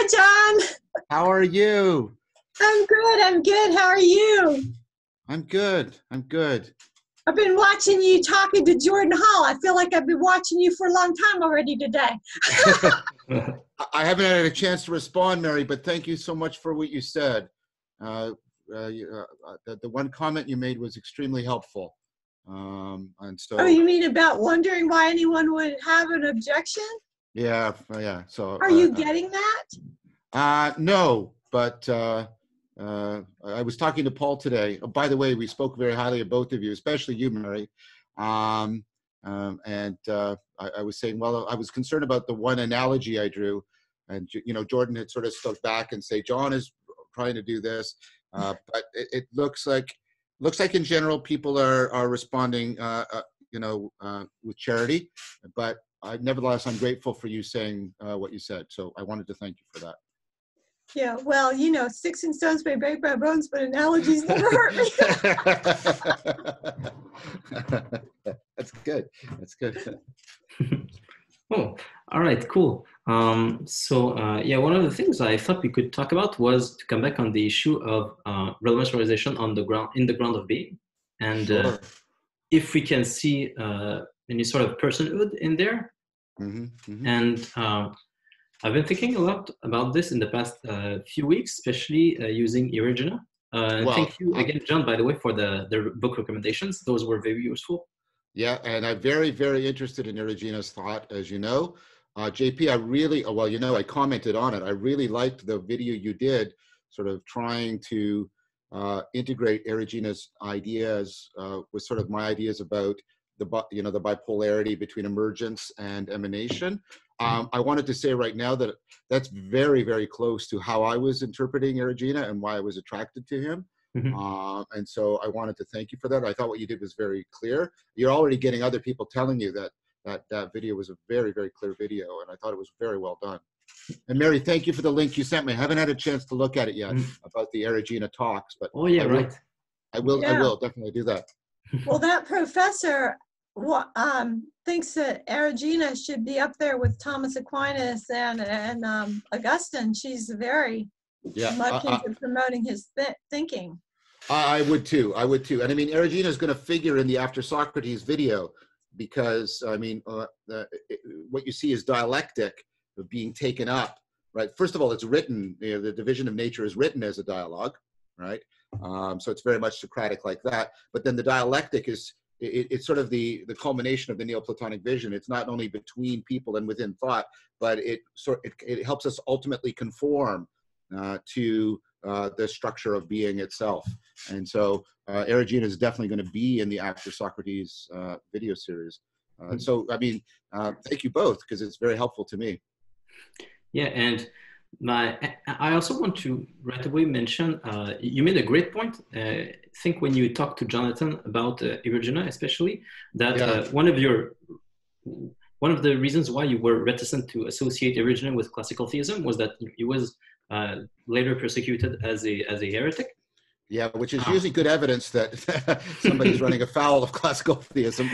Hi, John. How are you? I'm good. I'm good. How are you? I'm good. I'm good. I've been watching you talking to Jordan Hall. I feel like I've been watching you for a long time already today. I haven't had a chance to respond, Mary, but thank you so much for what you said. The one comment you made was extremely helpful. And so. Oh, you mean about wondering why anyone would have an objection? Yeah. So. Are you getting that? No, but I was talking to Paul today. Oh, by the way, we spoke very highly of both of you, especially you, Mary. I was saying, well, I was concerned about the one analogy I drew, and Jordan had sort of stuck back and say, John is trying to do this, but it looks like in general people are responding, with charity. But nevertheless, I'm grateful for you saying what you said. So I wanted to thank you for that. Yeah, well, sticks and stones may break my bones, but analogies never hurt me. That's good. That's good. Oh, all right, cool. Yeah, one of the things I thought we could talk about was to come back on the issue of relevance realization in the ground of being, and Sure. if we can see any sort of personhood in there. Mm-hmm, mm-hmm. And I've been thinking a lot about this in the past few weeks, especially using Eriugena. Thank you again, John, by the way, for the book recommendations. Those were very useful. Yeah, and I'm very, very interested in Eriugena's thought, as you know. JP, I commented on it. I really liked the video you did, sort of trying to integrate Eriugena's ideas with sort of my ideas about the bipolarity between emergence and emanation. I wanted to say right now that that's very, very close to how I was interpreting Eriugena and why I was attracted to him. Mm-hmm. And so I wanted to thank you for that. I thought what you did was very clear. You're already getting other people telling you that video was a very, very clear video, and I thought it was very well done. And Mary, thank you for the link you sent me. I haven't had a chance to look at it yet about the Eriugena talks, but oh yeah, I will definitely do that. Well, that professor thinks that Eriugena should be up there with Thomas Aquinas and Augustine. She's very much into promoting his thinking. I would too. And I mean, Eriugena is going to figure in the After Socrates video because, I mean, what you see is dialectic of being taken up, right? First of all, it's written, the division of nature is written as a dialogue, right? So it's very much Socratic like that. But then the dialectic is, it's sort of the culmination of the Neoplatonic vision. It's not only between people and within thought, but it helps us ultimately conform to the structure of being itself. And so Eriugena is definitely going to be in the After Socrates video series. So, I mean, thank you both, because it's very helpful to me. Yeah, and I also want to right away mention, you made a great point. I think when you talked to Jonathan about Eriugena, especially, that one of the reasons why you were reticent to associate Eriugena with classical theism was that he was later persecuted as a heretic. Yeah, which is usually good evidence that somebody's running afoul of classical theism.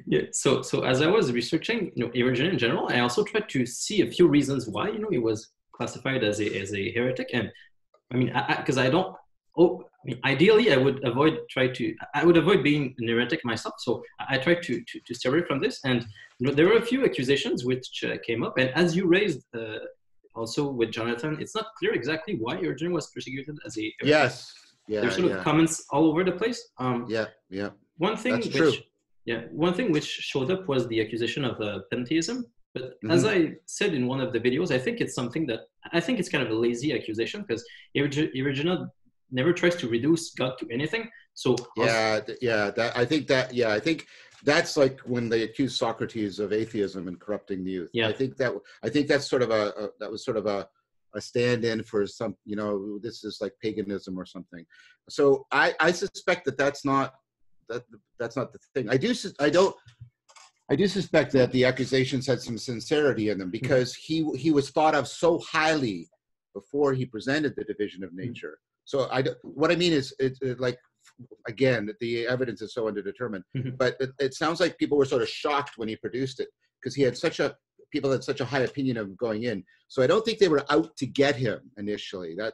Yeah. So as I was researching, Eriugena in general, I also tried to see a few reasons why he was classified as a heretic, and I mean, because ideally I would avoid being an heretic myself. So I tried to stay away from this, and there were a few accusations which came up, and as you raised. Also with Jonathan, it's not clear exactly why Eriugena was persecuted as a heretic. Yes. Yeah. There's sort of comments all over the place. Yeah. One thing which showed up was the accusation of pantheism. But as I said in one of the videos, I think it's kind of a lazy accusation, because Eriugena never tries to reduce God to anything. So I think that's like when they accused Socrates of atheism and corrupting the youth. Yeah. I think that's sort of a stand-in for some, this is like paganism or something. So I suspect that's not the thing. I do suspect that the accusations had some sincerity in them, because he was thought of so highly before he presented the division of nature. So what I mean is, it's like, again, the evidence is so underdetermined, but it sounds like people were sort of shocked when he produced it, because he had such a people had such a high opinion of him going in. So I don't think they were out to get him initially. I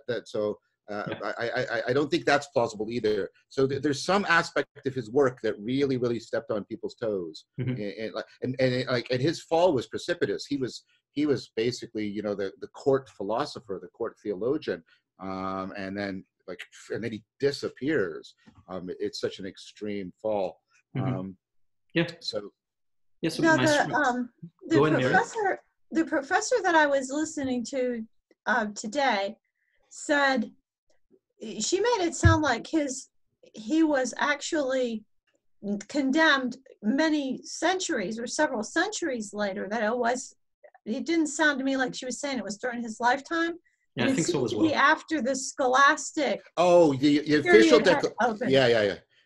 don't think that's plausible either. So there's some aspect of his work that really, really stepped on people's toes, and his fall was precipitous. He was basically, you know, the court philosopher, the court theologian, and then he disappears. It's such an extreme fall. So the professor that I was listening to today said, she made it sound like he was actually condemned many centuries or several centuries later, that it didn't sound to me like she was saying it was during his lifetime. Yeah, I think so as well. After the scholastic. Oh, the official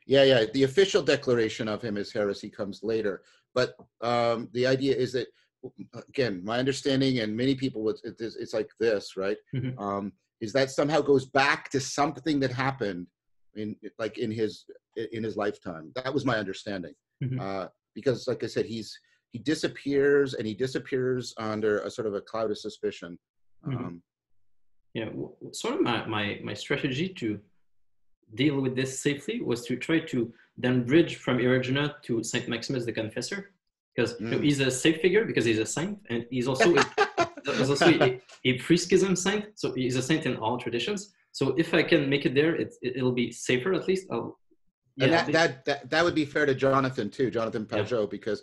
the official declaration of him as heresy comes later. But the idea is that, again, my understanding, and many people, it's like this, right? Is that somehow goes back to something that happened in his lifetime. That was my understanding. Because, like I said, he disappears, and he disappears under a sort of a cloud of suspicion. Sort of my strategy to deal with this safely was to try to then bridge from Eriugena to Saint Maximus the Confessor, because he's a safe figure because he's a saint, and he's also a pre-schism saint, so he's a saint in all traditions. So if I can make it there, it'll be safer at least. That would be fair to Jonathan too, Jonathan Pajot, because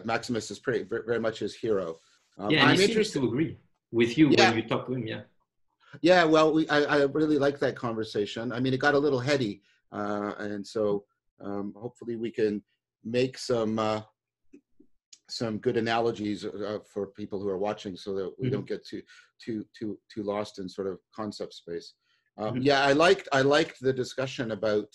Maximus is very much his hero. I'm interested to agree with you when you talk to him. Yeah, well, I really like that conversation. I mean, it got a little heady, and so hopefully we can make some good analogies for people who are watching, so that we don't get too lost in sort of concept space. I liked the discussion about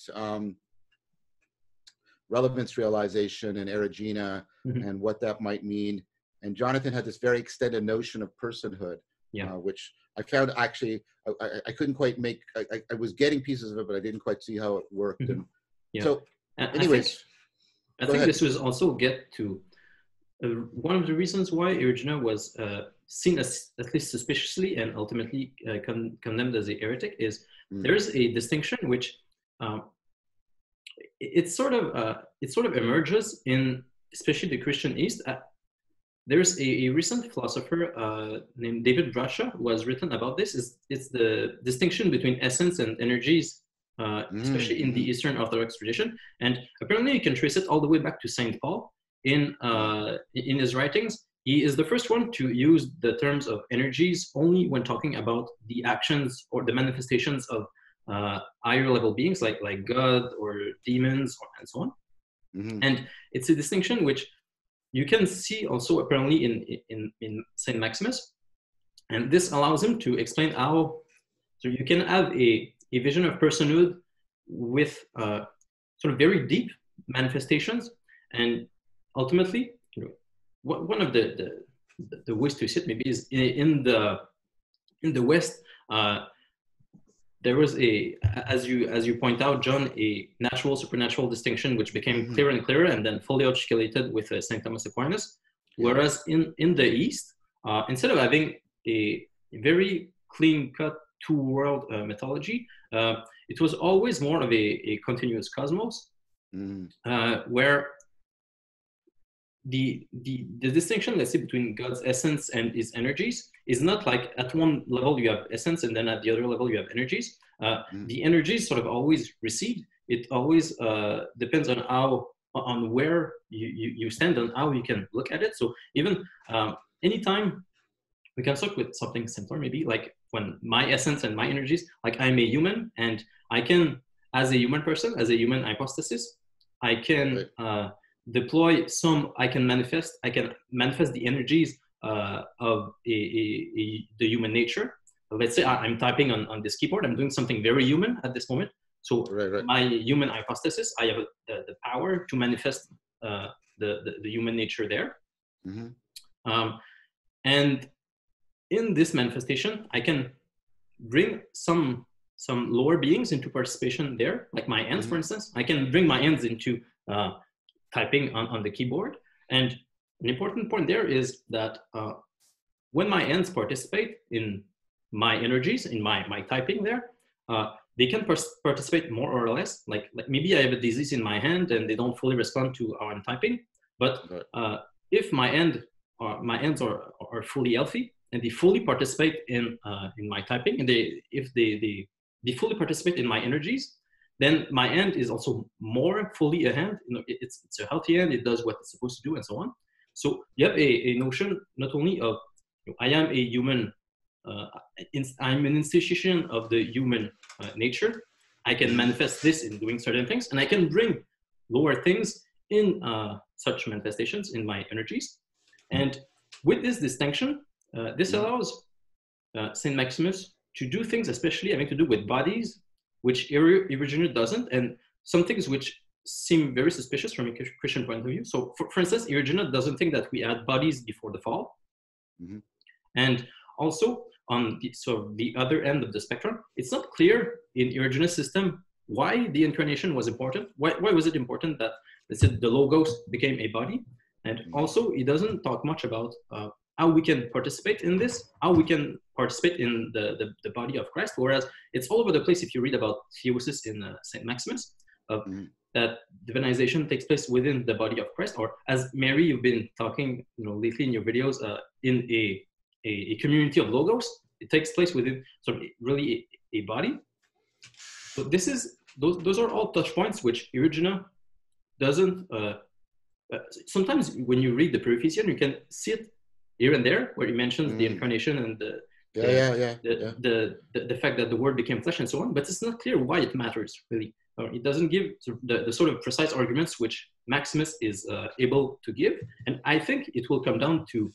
relevance realization and Eriugena and what that might mean. And Jonathan had this very extended notion of personhood, which I found actually I couldn't quite make. I was getting pieces of it, but I didn't quite see how it worked. So, anyways, I think this was also get to one of the reasons why Eriugena was seen as at least suspiciously and ultimately condemned as a heretic is there's a distinction which it sort of emerges in especially the Christian East. There's a recent philosopher named David Brasha who has written about this. It's the distinction between essence and energies, especially in the Eastern Orthodox tradition. And apparently you can trace it all the way back to Saint Paul. In his writings, he is the first one to use the terms of energies only when talking about the actions or the manifestations of higher level beings like God or demons and so on. And it's a distinction which you can see also apparently in Saint Maximus, and this allows him to explain how you can have a vision of personhood with sort of very deep manifestations, and ultimately, one of the ways to see it maybe is in the West. There was as you point out, John, a natural supernatural distinction which became clearer and clearer, and then fully articulated with Saint Thomas Aquinas. Whereas in the East, instead of having a very clean-cut two-world mythology, it was always more of a continuous cosmos, where the distinction, let's say, between God's essence and his energies is not like at one level you have essence and then at the other level you have energies. The energies sort of always recede. It always depends on where you stand and how you can look at it. So even anytime we can start with something simpler, maybe like when my essence and my energies, like I'm a human and I can, as a human person, as a human hypostasis, I can deploy I can manifest the energies of the human nature. Let's say I'm typing on this keyboard, I'm doing something very human at this moment. So my human hypostasis, I have the power to manifest the human nature there. And in this manifestation, I can bring some lower beings into participation there, like my hands, for instance. I can bring my hands into typing on the keyboard, and an important point there is that when my hands participate in my energies, in my typing there, they can participate more or less. Like maybe I have a disease in my hand and they don't fully respond to how I'm typing. But if my hands are fully healthy and they fully participate in my typing, and if they fully participate in my energies, then my hand is also more fully a hand. You know, it's a healthy hand. It does what it's supposed to do, and so on. So you have a notion not only of, you know, I am a human. I'm an institution of the human nature. I can manifest this in doing certain things, and I can bring lower things in such manifestations in my energies. And with this distinction, this allows Saint Maximus to do things, especially having to do with bodies, which Eriugena doesn't, and some things which seem very suspicious from a Christian point of view. So, for instance, Eriugena doesn't think that we had bodies before the fall. Mm-hmm. And also, on the other end of the spectrum, it's not clear in Eriugena's system why the incarnation was important. Why was it important that, let's say, the Logos became a body? And also, he doesn't talk much about how we can participate in this, how we can participate in the body of Christ, whereas it's all over the place if you read about theosis in St. Maximus, that divinization takes place within the body of Christ, or as Mary, you've been talking, you know, lately in your videos, in a community of Logos. It takes place within sort of really a body. So this is, those are all touch points which Eriugena doesn't, sometimes when you read the Periphesian, you can see it here and there, where he mentions the incarnation and the fact that the word became flesh and so on, but it's not clear why it matters, really. It doesn't give the sort of precise arguments which Maximus is able to give. And I think it will come down to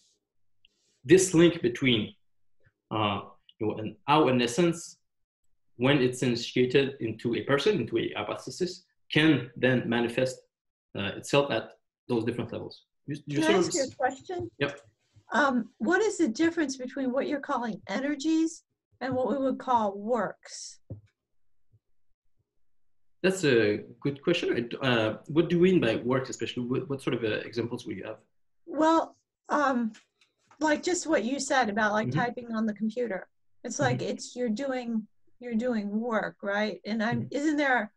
this link between how an essence, when it's initiated into a person, into a hypostasis, can then manifest itself at those different levels. Can I ask you a question? Yep. What is the difference between what you're calling energies and what we would call works? That's a good question. What do you mean by works, especially? What sort of examples will you have? Well, like just what you said about like typing on the computer. It's like it's you're doing work, right? And isn't there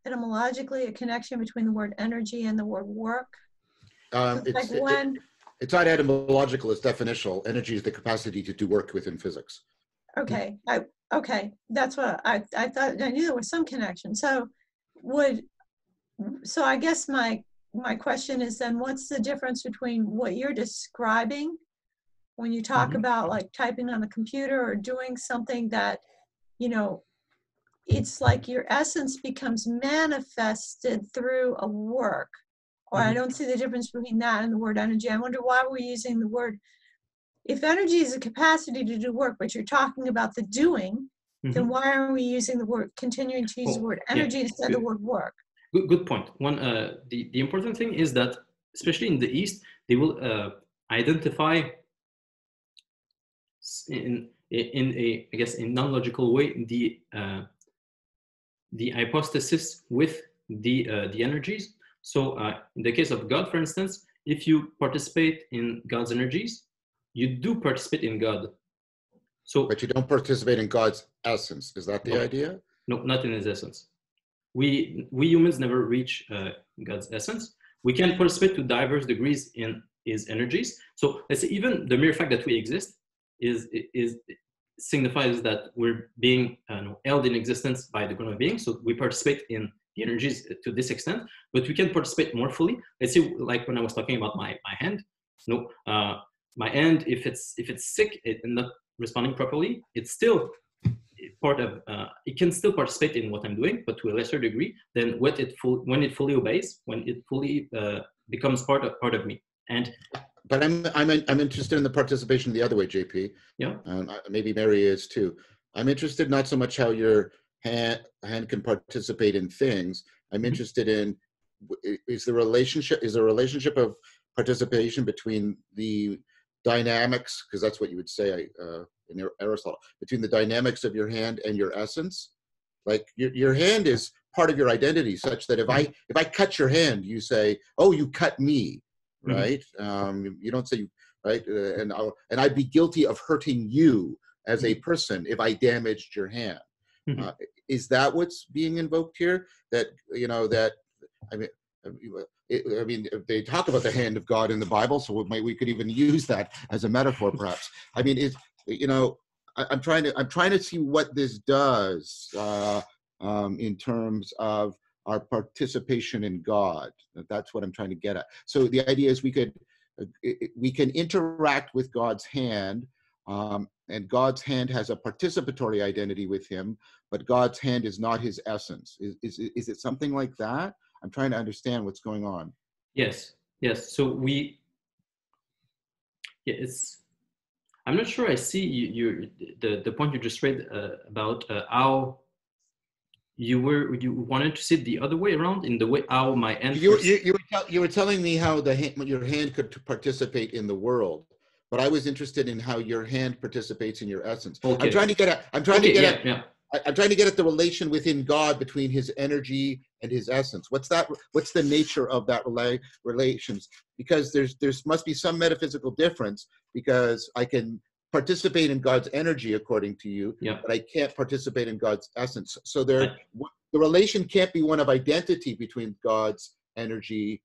etymologically a connection between the word energy and the word work? It's not etymological, it's definitional. Energy is the capacity to do work within physics. Okay, okay, that's what I thought. I knew there was some connection. So I guess my question is then, what's the difference between what you're describing when you talk about like typing on a computer or doing something that, you know, it's like your essence becomes manifested through a work, or I don't see the difference between that and the word energy. I wonder why we're using the word, if energy is a capacity to do work, but you're talking about the doing, then why are we using the word, continuing to use the word energy instead of the word work? Good point. One, the important thing is that, especially in the East, they will identify in a, I guess, in non-logical way, the hypostasis with the energies. So in the case of God, for instance, if you participate in God's energies, you do participate in God. So, but you don't participate in God's essence. Is that the idea? No, not in his essence. We humans never reach God's essence. We can participate to diverse degrees in his energies. So let's say even the mere fact that we exist signifies that we're being held in existence by the grown being. So we participate in the energies to this extent, but we can participate more fully. Let's say, like when I was talking about my hand, my hand, if it's sick and not responding properly, it's still part of, it can still participate in what I'm doing, but to a lesser degree than when it fully obeys, when it fully becomes part of me. And but I'm interested in the participation the other way, JP. Yeah. Maybe Mary is too. I'm interested not so much how your hand can participate in things. I'm interested in is the relationship of participation between the dynamics, because that's what you would say in Aristotle, between the dynamics of your hand and your essence. Like your hand is part of your identity, such that if I cut your hand, you say, "Oh, you cut me," right? You don't say, right? And I'd be guilty of hurting you as a person if I damaged your hand. Is that what's being invoked here? That that I mean, they talk about the hand of God in the Bible, so we could even use that as a metaphor, perhaps. I mean, I'm trying to see what this does in terms of our participation in God. That's what I'm trying to get at. So the idea is we can interact with God's hand, and God's hand has a participatory identity with him, but God's hand is not his essence. Is it something like that? I'm trying to understand what's going on. Yes. So I'm not sure I see the point you just read about how you wanted to see it the other way around, in the way how my hand. You were telling me how your hand could participate in the world, but I was interested in how your hand participates in your essence. Okay. I'm trying to get at the relation within God between his energy and his essence. What's the nature of that relations? Because there must be some metaphysical difference, because I can participate in God's energy according to you, but I can't participate in God's essence. So the relation can't be one of identity between God's energy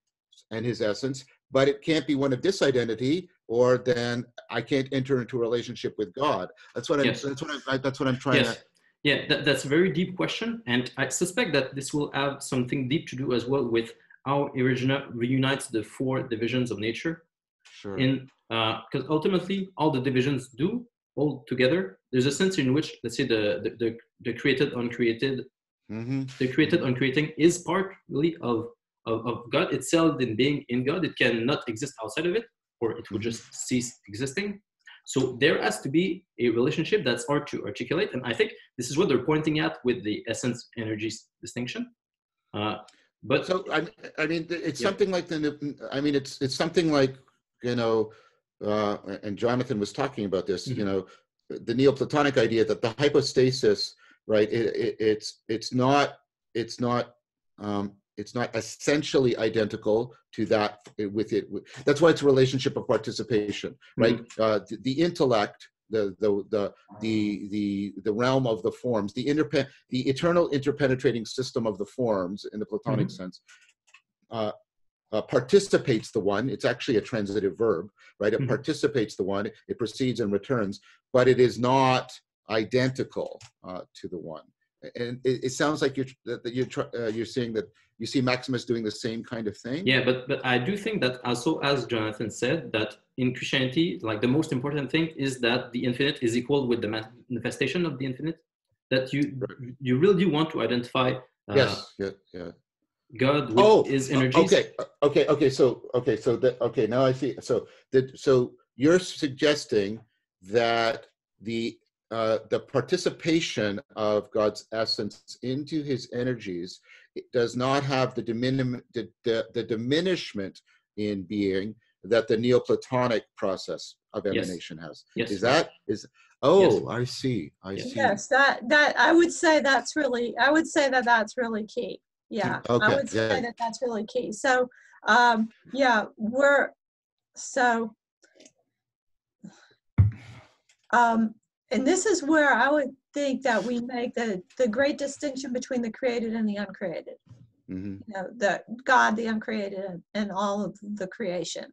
and his essence, but it can't be one of disidentity, or then I can't enter into a relationship with God. That's what I'm trying to. Yeah, that's a very deep question, and I suspect that this will have something deep to do as well with how Eriugena reunites the four divisions of nature. Sure. Because ultimately, all the divisions do all together. There's a sense in which, let's say, the created, uncreated, the created, uncreating is part really of God itself. In being in God, it cannot exist outside of it, or it would just cease existing. So there has to be a relationship that's hard to articulate, and I think this is what they're pointing at with the essence energy distinction. But so I mean, it's something like it's something like, and Jonathan was talking about this. The Neoplatonic idea that the hypostasis, right? It's not essentially identical to that with it. That's why it's a relationship of participation, right? The intellect, the realm of the forms, the eternal interpenetrating system of the forms in the Platonic sense, participates the one. It's actually a transitive verb, right? It participates the one. It proceeds and returns, but it is not identical to the one. And it sounds like you're saying that you see Maximus doing the same kind of thing. Yeah, but I do think that also, as Jonathan said, that in Christianity, like, the most important thing is that the infinite is equal with the manifestation of the infinite. That you really do want to identify. God with his energies. Okay. Now I see. So you're suggesting that the participation of God's essence into his energies, it does not have the diminishment in being that the Neoplatonic process of emanation has. Yes. Yes. I see. Yes, that I would say that's really key. Yeah. Okay. I would say that's really key. So and this is where I would think that we make the great distinction between the created and the uncreated. The God, the uncreated, and all of the creation,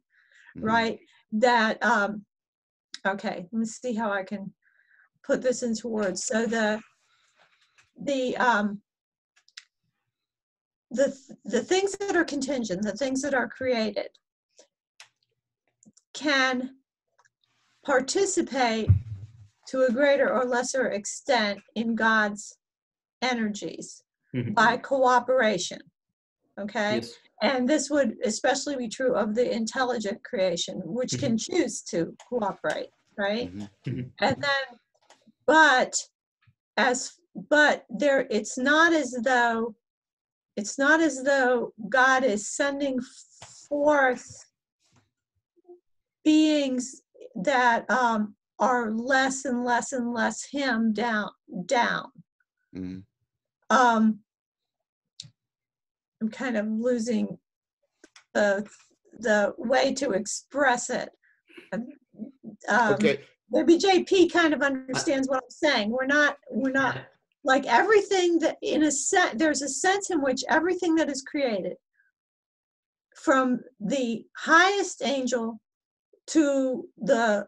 right? That okay, let me see how I can put this into words. So the things that are contingent, the things that are created, can participate to a greater or lesser extent in God's energies by cooperation, okay? Yes. And this would especially be true of the intelligent creation, which can choose to cooperate, right? And then, but it's not as though God is sending forth beings that are less and less and less him down. I'm kind of losing the way to express it. Okay. Maybe JP kind of understands what I'm saying. We're not like everything that there's a sense in which everything that is created, from the highest angel to the,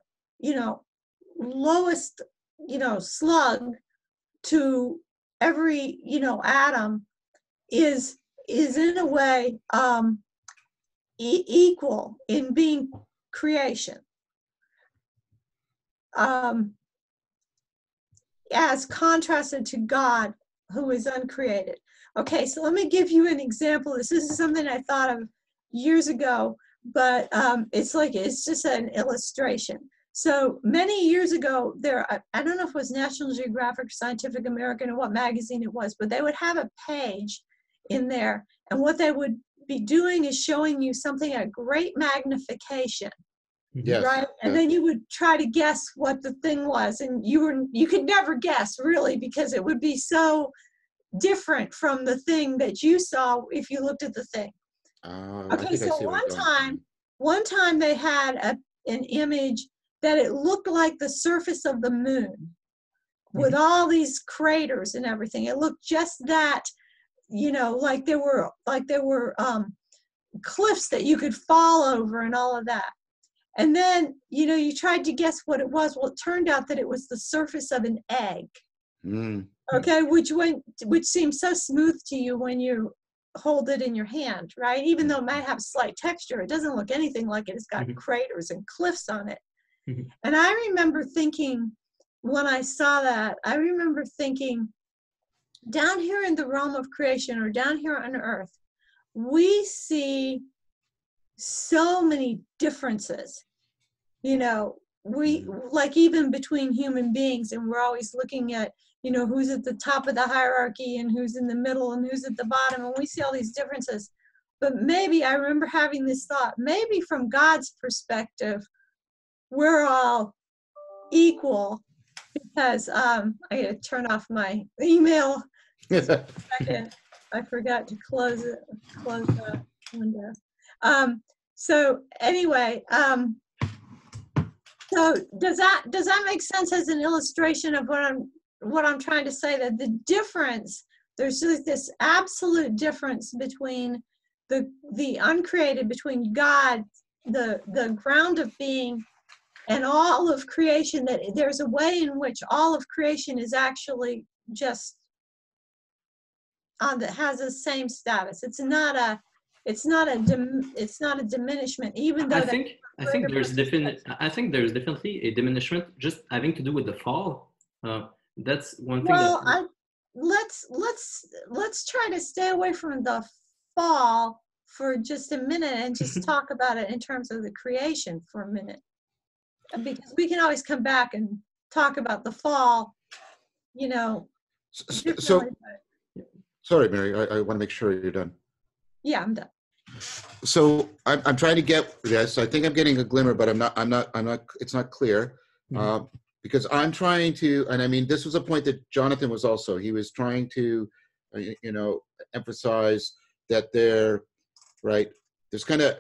lowest, slug, to every, atom, is in a way equal in being creation, as contrasted to God, who is uncreated. Okay, so let me give you an example. This is something I thought of years ago, but it's just an illustration. So many years ago, I don't know if it was National Geographic, Scientific American, or what magazine it was, but they would have a page in there, and what they would be doing is showing you something at great magnification. Yes. Right, and then you would try to guess what the thing was, and you could never guess, really, because it would be so different from the thing that you saw if you looked at the thing. Okay, so one time they had an image that it looked like the surface of the moon, with all these craters and everything. It looked just that, like there were cliffs that you could fall over and all of that. And then, you tried to guess what it was. Well, it turned out that it was the surface of an egg. Okay, which seems so smooth to you when you hold it in your hand, right? Even though it might have slight texture, it doesn't look anything like it. It's got craters and cliffs on it. And I remember thinking, when I saw that, down here in the realm of creation, or down here on earth, we see so many differences, we like, even between human beings, and we're always looking at, who's at the top of the hierarchy and who's in the middle and who's at the bottom, and we see all these differences. But maybe, I remember having this thought, maybe from God's perspective, we're all equal, because I gotta turn off my email. Second, I forgot to close that window. So anyway, so does that make sense as an illustration of what I'm trying to say? That the difference, there's just this absolute difference between the uncreated, between God, the ground of being, and all of creation. That there's a way in which all of creation is actually just that has the same status. It's not a diminishment, even though I think there's definitely a diminishment just having to do with the fall. That's one thing. Well, let's try to stay away from the fall for just a minute and just talk about it in terms of the creation for a minute, because we can always come back and talk about the fall, So sorry, Mary, I want to make sure you're done. Yeah, I'm done. So I'm trying to get this. I think I'm getting a glimmer, but I'm not. It's not clear, because I'm trying to. And I mean, this was a point that Jonathan was also. He was trying to, emphasize that there's kind of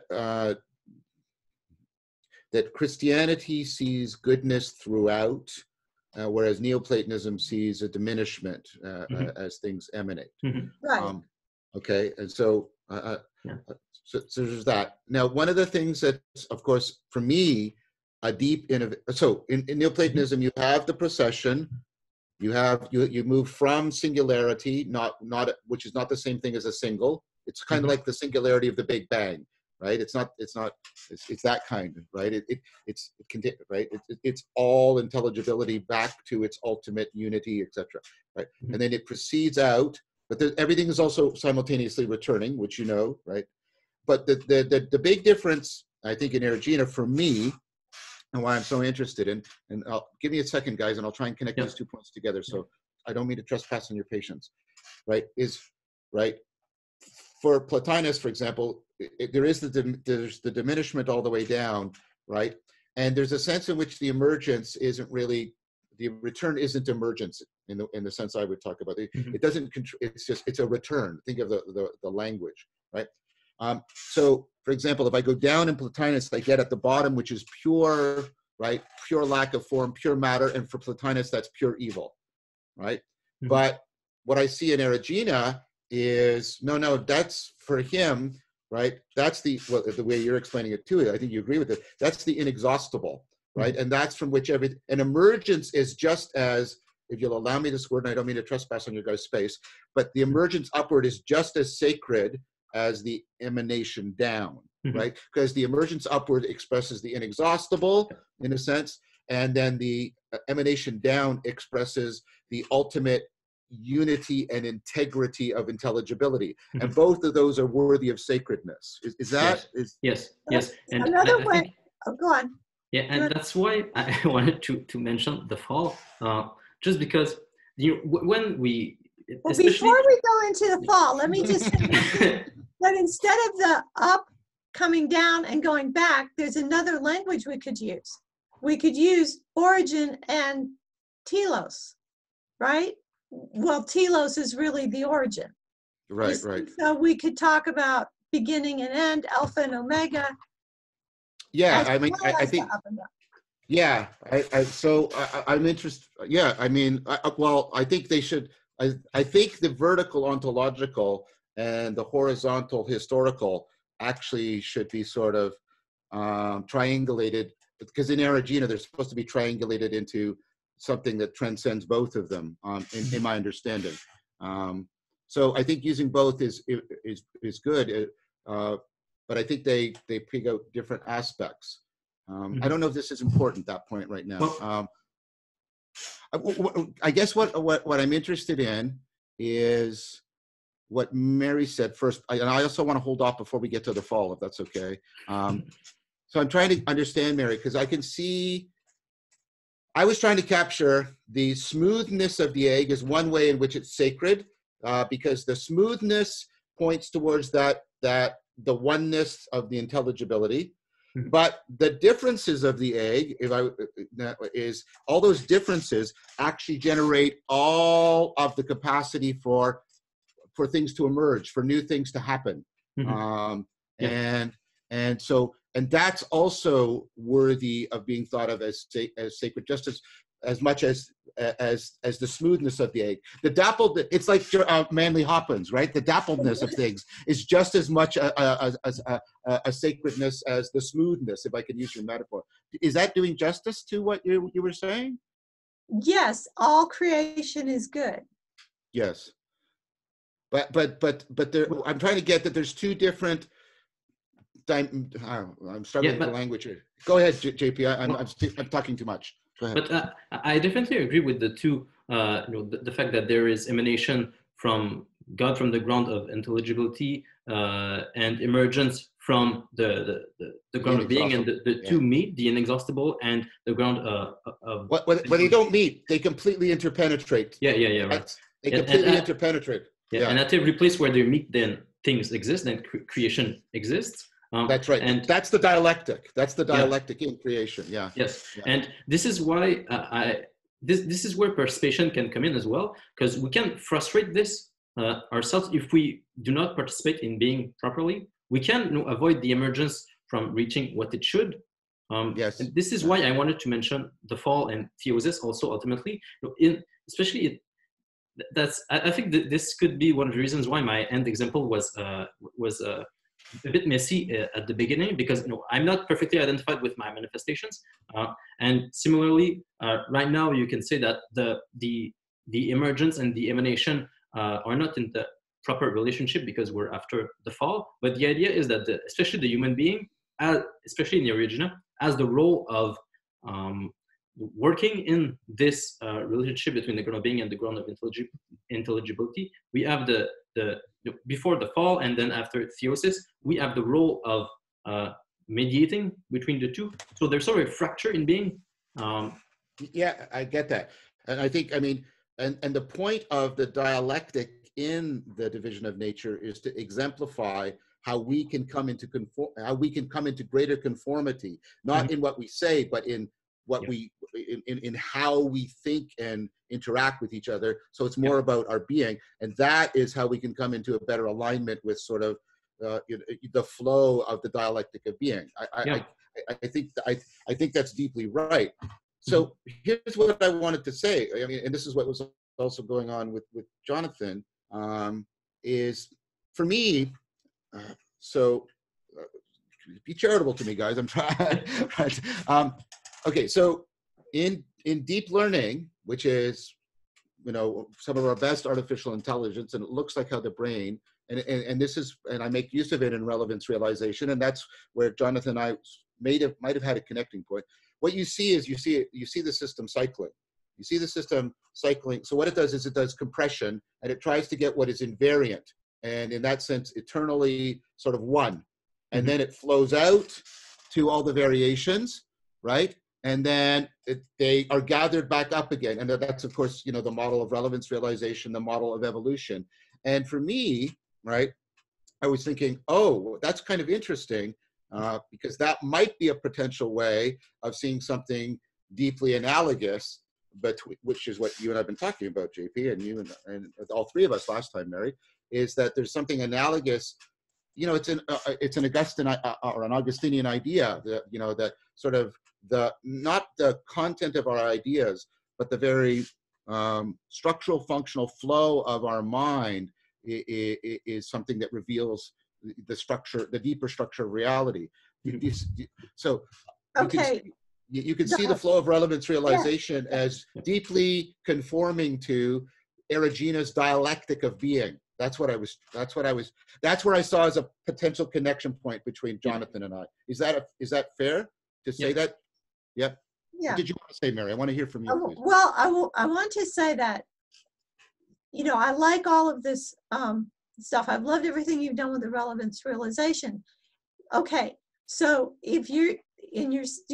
that Christianity sees goodness throughout, whereas Neoplatonism sees a diminishment as things emanate. Right. Okay, and so. So there's that. Now, one of the things that, of course, for me, a deep so in Neoplatonism, you have the procession, you move from singularity, which is not the same thing as a single. It's kind of like the singularity of the Big Bang, right? It's that kind of, right? It's all intelligibility back to its ultimate unity, etc. Right? And then it proceeds out. But everything is also simultaneously returning, which right? But the big difference, I think, in Eriugena for me, and why I'm so interested in, and give me a second, guys, and I'll try and connect these 2 points together. So I don't mean to trespass on your patience, right? For Plotinus, for example, there's the diminishment all the way down, right? And there's a sense in which the emergence isn't really, the return isn't emergence. in the sense I would talk about. It doesn't control. It's a return. Think of the language, right? So, for example, if I go down in Plotinus, I get at the bottom, which is pure, right? Pure lack of form, pure matter, and for Plotinus, that's pure evil, right? But what I see in Eriugena is no, that's for him, right? That's the way you're explaining it too. I think you agree with it. That's the inexhaustible, right? And that's from which an emergence is just as, if you'll allow me this word, and I don't mean to trespass on your guys' space, but the emergence upward is just as sacred as the emanation down, right? Because the emergence upward expresses the inexhaustible in a sense, and then the emanation down expresses the ultimate unity and integrity of intelligibility. And both of those are worthy of sacredness. Is that? Yes. And another way, go on. Yeah, and that's why I wanted to mention the fall, just because when we... Well, before we go into the fall, let me just say that instead of the up coming down and going back, there's another language we could use. We could use origin and telos, right? Well, telos is really the origin. Right. So we could talk about beginning and end, alpha and omega. Yeah, I mean, I think, yeah, I'm interested. Yeah, I mean, well, I think they should, I think the vertical ontological and the horizontal historical actually should be sort of triangulated, because in Eriugena, they're supposed to be triangulated into something that transcends both of them, in my understanding. So I think using both is good, but I think they pick out different aspects. I don't know if this is important, that point right now. I guess what I'm interested in is what Mary said first, and I also want to hold off before we get to the fall, if that's okay. So I'm trying to understand, Mary, because I can see, I was trying to capture the smoothness of the egg as one way in which it's sacred, because the smoothness points towards that the oneness of the intelligibility. But the differences of the egg, is all those differences actually generate all of the capacity for things to emerge, for new things to happen. And that's also worthy of being thought of as sacred, just as much as the smoothness of the egg. The dappled, it's like Manly Hopkins, right? The dappledness of things is just as much a sacredness as the smoothness, if I could use your metaphor. Is that doing justice to what you were saying? Yes, all creation is good. Yes, but there, I'm trying to get that there's two different. I'm struggling with the language here. Go ahead, JP. I'm talking too much. Go ahead. But I definitely agree with the two. The fact that there is emanation from God, from the ground of intelligibility, and emergence from the ground of being, and the two meet, the inexhaustible and the ground of. When they don't meet, they completely interpenetrate. Yeah, right. They completely interpenetrate. Yeah, and at every place where they meet, then things exist, then creation exists. That's right, and that's the dialectic. That's the dialectic in creation. Yeah. Yes, and this is why this is where participation can come in as well, because we can frustrate this ourselves if we do not participate in being properly. We can avoid the emergence from reaching what it should. Yes. And this is why I wanted to mention the fall and theosis also ultimately. I think that this could be one of the reasons why my end example was a bit messy at the beginning, because I'm not perfectly identified with my manifestations, and similarly, right now you can say that the emergence and the emanation are not in the proper relationship because we're after the fall. But the idea is that especially the human being, especially in the Eriugena, has the role of working in this relationship between the ground of being and the ground of intelligibility. We have the before the fall and then after theosis, we have the role of mediating between the two. So there's sort of a fracture in being. Yeah, I get that. And I think, I mean, and the point of the dialectic in the division of nature is to exemplify how we can come into greater conformity, not in what we say, but in what in how we think and interact with each other. So it's more about our being, and that is how we can come into a better alignment with sort of the flow of the dialectic of being. I think that's deeply right. So here's what I wanted to say. I mean, and this is what was also going on with Jonathan, is for me, be charitable to me, guys. I'm trying. Okay, so in deep learning, which is, you know, some of our best artificial intelligence, and it looks like how the brain, and this is, and I make use of it in relevance realization, and that's where Jonathan and I might have had a connecting point. What you see is you see the system cycling. You see the system cycling. So what it does is it does compression, and it tries to get what is invariant, and in that sense, eternally sort of one. And then it flows out to all the variations, right? And then they are gathered back up again. And that's, of course, you know, the model of relevance realization, the model of evolution. And for me, right, I was thinking, oh, that's kind of interesting, because that might be a potential way of seeing something deeply analogous, but which is what you and I've been talking about, JP, and you and all three of us last time, Mary, is that there's something analogous. You know, it's an Augustine or an Augustinian idea that, you know, that sort of not the content of our ideas, but the very structural functional flow of our mind is something that reveals the structure, the deeper structure of reality. So okay, you can see the flow of relevance realization as deeply conforming to Eriugena's dialectic of being. That's where I saw as a potential connection point between Jonathan and I. Is that fair to say that? Yep. Yeah. What did you want to say, Mary? I want to hear from you, please. Well, I want to say that, you know, I like all of this stuff. I've loved everything you've done with the relevance realization. Okay, so if you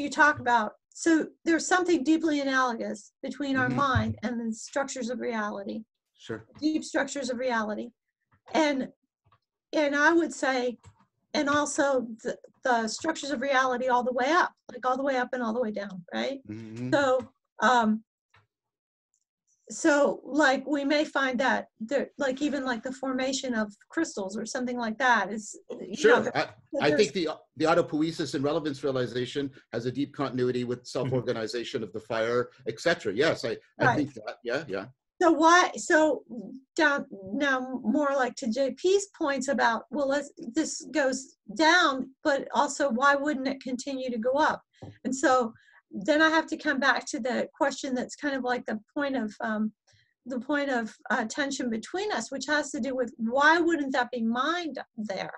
talk about, so there's something deeply analogous between our mind and the structures of reality. Sure. Deep structures of reality. And I would say, and also the structures of reality all the way up, like all the way up and all the way down, right? So like we may find that there, like even like the formation of crystals or something like that is, sure. I think the autopoiesis and relevance realization has a deep continuity with self-organization of the fire, etc. Yes, I think that. Yeah. So down now, more like to JP's points about, well, this goes down, but also why wouldn't it continue to go up? And so then I have to come back to the question that's kind of like the point of tension between us, which has to do with why wouldn't that be mind there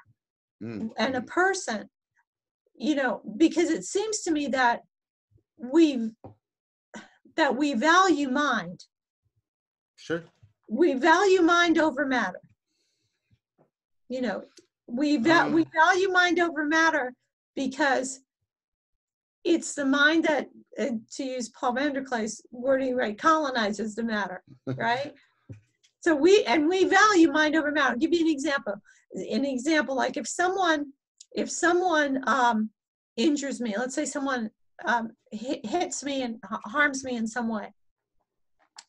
and a person, you know, because it seems to me that we value mind. Sure. We value mind over matter. You know, we value mind over matter because it's the mind that, to use Paul VanderKlay's wording, right, colonizes the matter, right? So we value mind over matter. I'll give you an example. Like if someone injures me, let's say someone hits me and harms me in some way.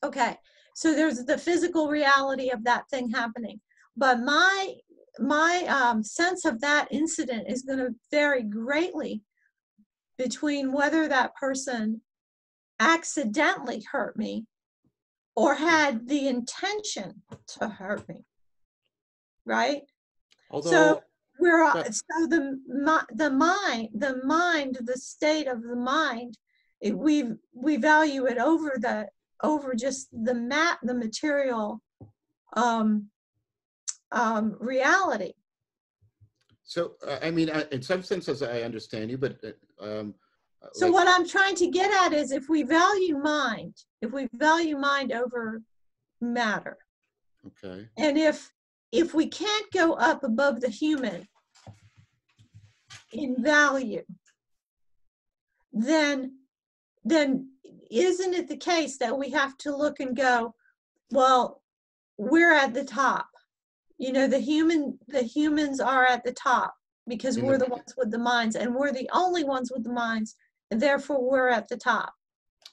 Okay. So there's the physical reality of that thing happening, but my sense of that incident is going to vary greatly between whether that person accidentally hurt me or had the intention to hurt me, right? Although, the state of the mind, we value it over just the material reality. So, I mean, in some senses, I understand you, but so like, what I'm trying to get at is if we value mind over matter, okay, and if we can't go up above the human in value, then isn't it the case that we have to look and go, well, we're at the top. You know, the humans are at the top because we're the ones with the minds, and we're the only ones with the minds, and therefore we're at the top.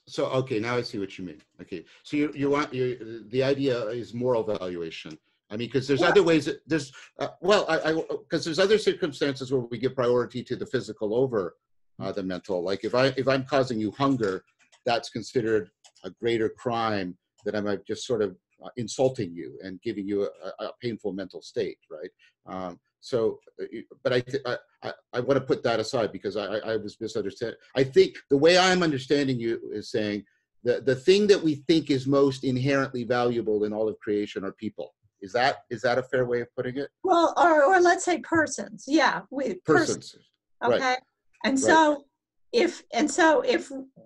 So, okay, now I see what you mean. Okay, so the idea is moral valuation. I mean, because there's other ways that there's, because there's other circumstances where we give priority to the physical over the mental. Like if I'm causing you hunger, that's considered a greater crime than I'm just sort of insulting you and giving you a painful mental state, right? But I want to put that aside because I was misunderstanding. I think the way I'm understanding you is saying the thing that we think is most inherently valuable in all of creation are people. Is that a fair way of putting it? Well, or let's say persons. Yeah, persons. Okay. Right. And so if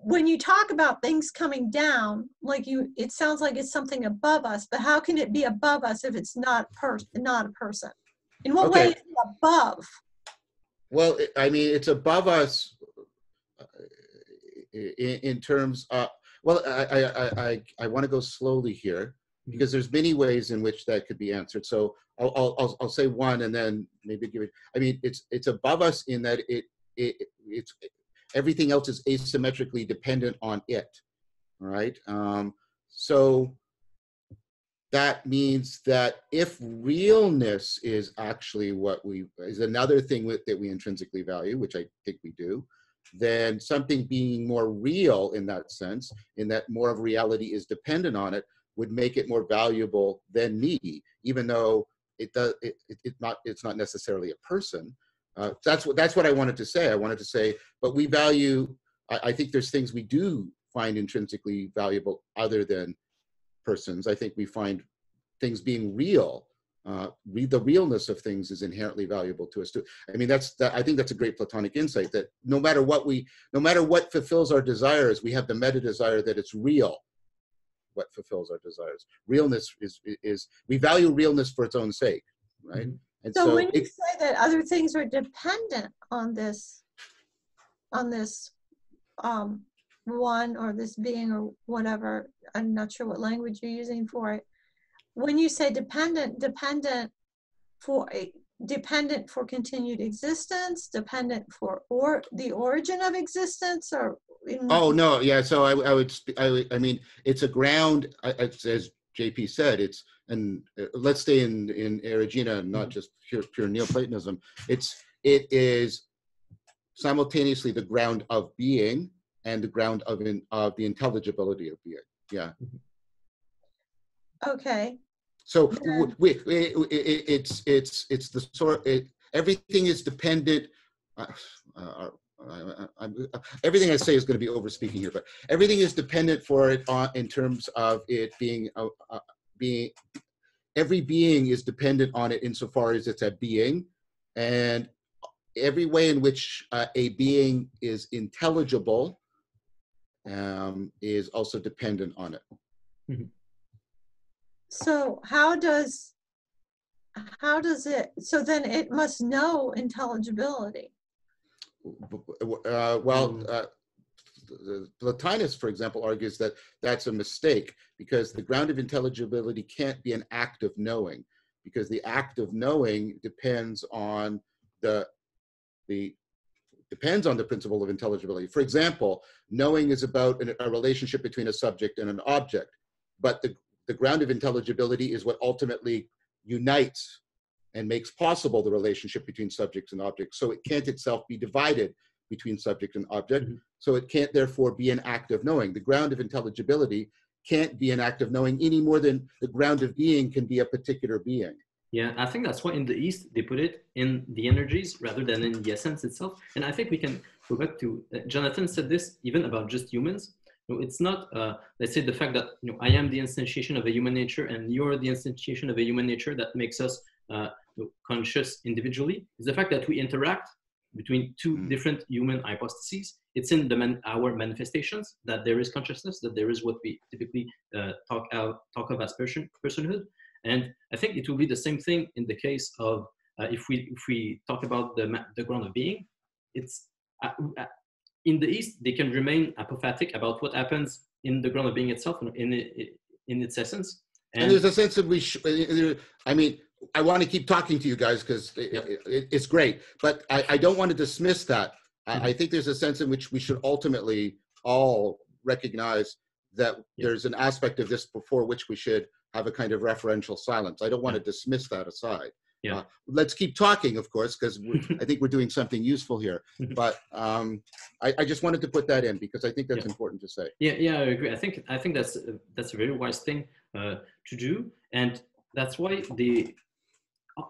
when you talk about things coming down, like it sounds like it's something above us, but how can it be above us if it's not a person? In what way is it above? Well, I mean, it's above us in terms of, well, I want to go slowly here because there's many ways in which that could be answered. So I'll say one and then maybe give it, I mean, it's above us in that it's everything else is asymmetrically dependent on it, right? So that means that if realness is actually is another thing that we intrinsically value, which I think we do, then something being more real in that sense, in that more of reality is dependent on it, would make it more valuable than me, even though it's not necessarily a person. That's what I wanted to say. I wanted to say, but we value, I think there's things we do find intrinsically valuable other than persons. I think we find things being real, the realness of things is inherently valuable to us too. I mean, I think that's a great Platonic insight, that no matter what fulfills our desires, we have the meta desire that it's real. What fulfills our desires? Realness is we value realness for its own sake, right? Mm-hmm. And so when you say that other things are dependent on this one or this being or whatever, I'm not sure what language you're using for it. When you say dependent for continued existence, dependent for the origin of existence, or no, yeah. So I mean, it's a ground, as JP said. Let's stay in Eriugena and not just pure Neoplatonism. It is simultaneously the ground of being and the ground of the intelligibility of being. Yeah. Okay. So it's the sort. Everything is dependent. Everything I say is going to be over speaking here, but everything is dependent for it in terms of it being every being is dependent on it insofar as it's a being, and every way in which a being is intelligible is also dependent on it. Mm-hmm. So how does it, so then it must know intelligibility? Plotinus, for example, argues that that's a mistake, because the ground of intelligibility can't be an act of knowing, because the act of knowing depends on the principle of intelligibility. For example, knowing is about a relationship between a subject and an object, but the ground of intelligibility is what ultimately unites and makes possible the relationship between subjects and objects. So it can't itself be divided between subject and object. Mm-hmm. So it can't therefore be an act of knowing. The ground of intelligibility can't be an act of knowing any more than the ground of being can be a particular being. Yeah, I think that's why in the East they put it in the energies rather than in the essence itself. And I think we can go back to, Jonathan said this even about just humans. No, it's not, let's say, the fact that I am the instantiation of a human nature and you're the instantiation of a human nature that makes us conscious individually. It's the fact that we interact between two different human hypostases. It's in our manifestations that there is consciousness, that there is what we typically talk of as personhood. And I think it will be the same thing in the case of if we talk about the ground of being. It's in the East, they can remain apophatic about what happens in the ground of being itself, in its essence. And there's a sense that I mean, I want to keep talking to you guys because it's great, but I don't want to dismiss that. I think there's a sense in which we should ultimately all recognize that there's an aspect of this before which we should have a kind of referential silence. I don't want to dismiss that aside. Let's keep talking, of course, because I think we're doing something useful here. But I just wanted to put that in because I think that's important to say. Yeah, I agree. I think that's a very wise thing to do, and that's why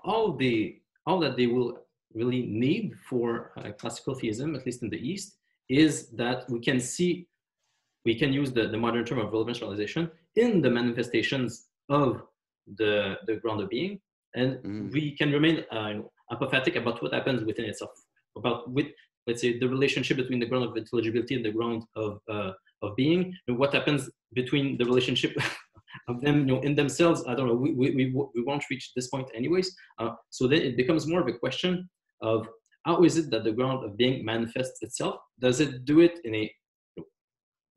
all that they will really need for classical theism, at least in the East, is that we can use the modern term of relevance realization in the manifestations of the ground of being, and we can remain apathetic about what happens within itself, let's say, the relationship between the ground of intelligibility and the ground of being, and what happens between the relationship of them, in themselves. I don't know. We won't reach this point anyways. So then it becomes more of a question of how is it that the ground of being manifests itself? Does it do it in a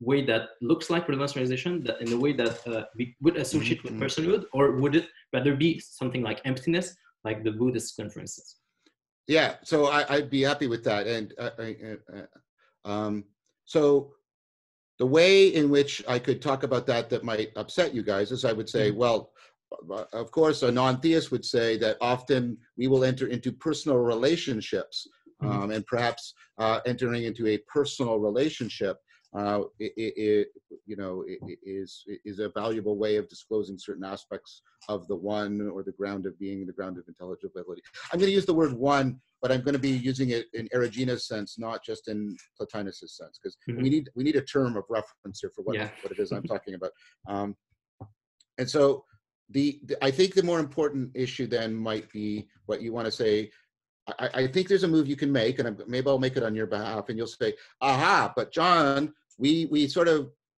way that looks like relevance realization, that in a way that we would associate with personhood, or would it rather be something like emptiness, like the Buddhist claim, for instance? Yeah, so I'd be happy with that. And so the way in which I could talk about that might upset you guys is I would say, well, of course, a non-theist would say that often we will enter into personal relationships, and perhaps entering into a personal relationship is a valuable way of disclosing certain aspects of the one, or the ground of being, the ground of intelligibility. I'm going to use the word one, but I'm going to be using it in Eriugena's sense, not just in Plotinus's sense, because we need a term of reference here for what it is I'm talking about. And so I think the more important issue then might be what you want to say. I think there's a move you can make, and maybe I'll make it on your behalf, and you'll say, aha, but John, we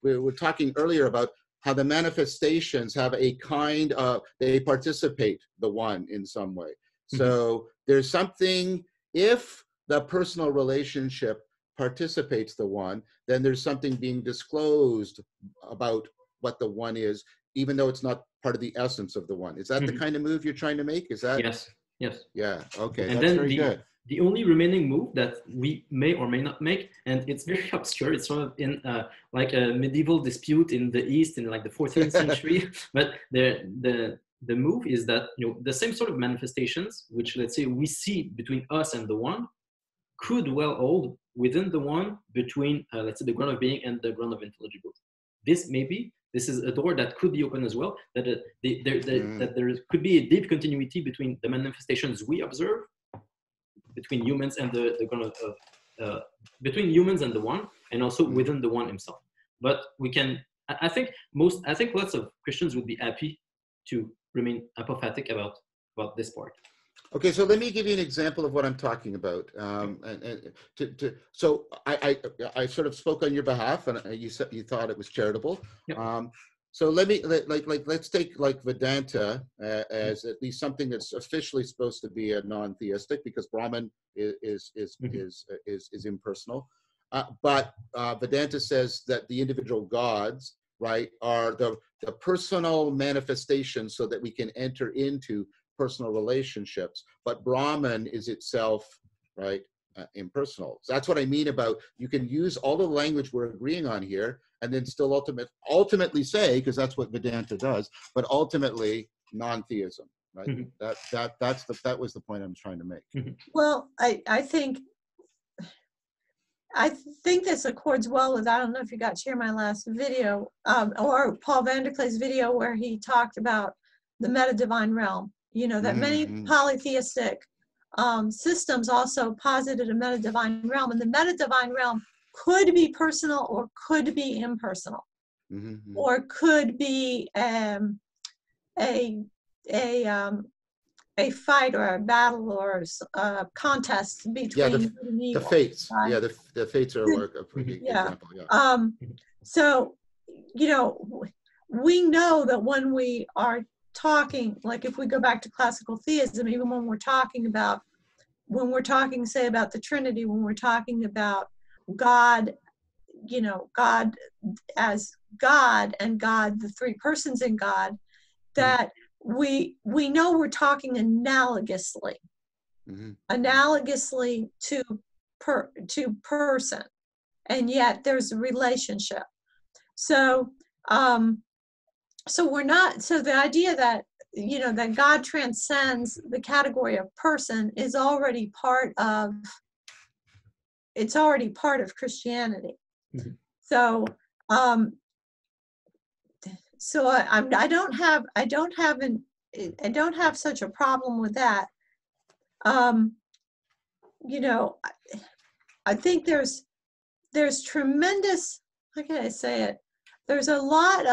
were talking earlier about how the manifestations have a kind of, they participate the one in some way. So there's something, if the personal relationship participates the one, then there's something being disclosed about what the one is, even though it's not part of the essence of the one. Is that the kind of move you're trying to make? Is that? Yes. Yeah, okay, and that's then very good. The only remaining move that we may or may not make, and it's very obscure, it's sort of in like a medieval dispute in the East in like the 14th century, but the move is that the same sort of manifestations, which let's say we see between us and the one, could well hold within the one between let's say the ground of being and the ground of intelligibility. This is a door that could be open as well, that there could be a deep continuity between the manifestations we observe, between humans and the ground of, between humans and the one, and also within the one himself. But we can, I think lots of Christians would be happy to remain apathetic about this part. Okay, so let me give you an example of what I'm talking about. So I sort of spoke on your behalf, and you said you thought it was charitable. Yep. So let's take like Vedanta as at least something that's officially supposed to be a non-theistic, because Brahman is impersonal. But Vedanta says that the individual gods, right, are the personal manifestations so that we can enter into personal relationships, but Brahman is itself, right, impersonal. So that's what I mean about, you can use all the language we're agreeing on here and then still ultimately say, because that's what Vedanta does, but ultimately non-theism, right? That was the point I'm trying to make. Well, I think this accords well with, I don't know if you got to hear my last video, or Paul VanderKlay's video, where he talked about the meta-divine realm. That many polytheistic systems also posited a meta-divine realm, and the meta-divine realm could be personal or could be impersonal, or could be a fight or a battle or a contest between good and evil. The fates. Right? Yeah, the fates are a pretty example. Yeah. So, we know that when we are talking, like if we go back to classical theism, even when we're talking, say, about the Trinity, when we're talking about God, God as God, and God, the three persons in God, that we know we're talking analogously, to person, and yet there's a relationship. So, so we're not, so the idea that, you know, that God transcends the category of person is already part of, it's already part of Christianity. Mm-hmm. So, so I don't have such a problem with that. You know, I think there's tremendous, how can I say it? There's a lot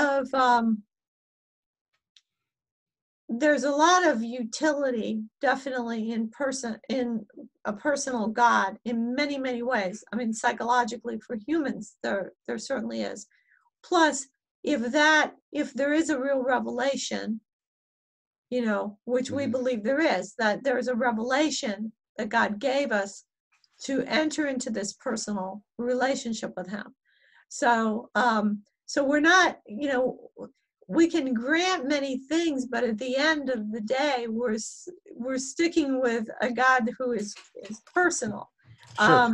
of utility, definitely, in a personal God in many, many ways. I mean, psychologically for humans, there certainly is. Plus, if there is a real revelation, you know, which we believe there is, that there is a revelation that God gave us to enter into this personal relationship with him. So, so we're not, you know, we can grant many things, but at the end of the day, we're sticking with a God who is personal.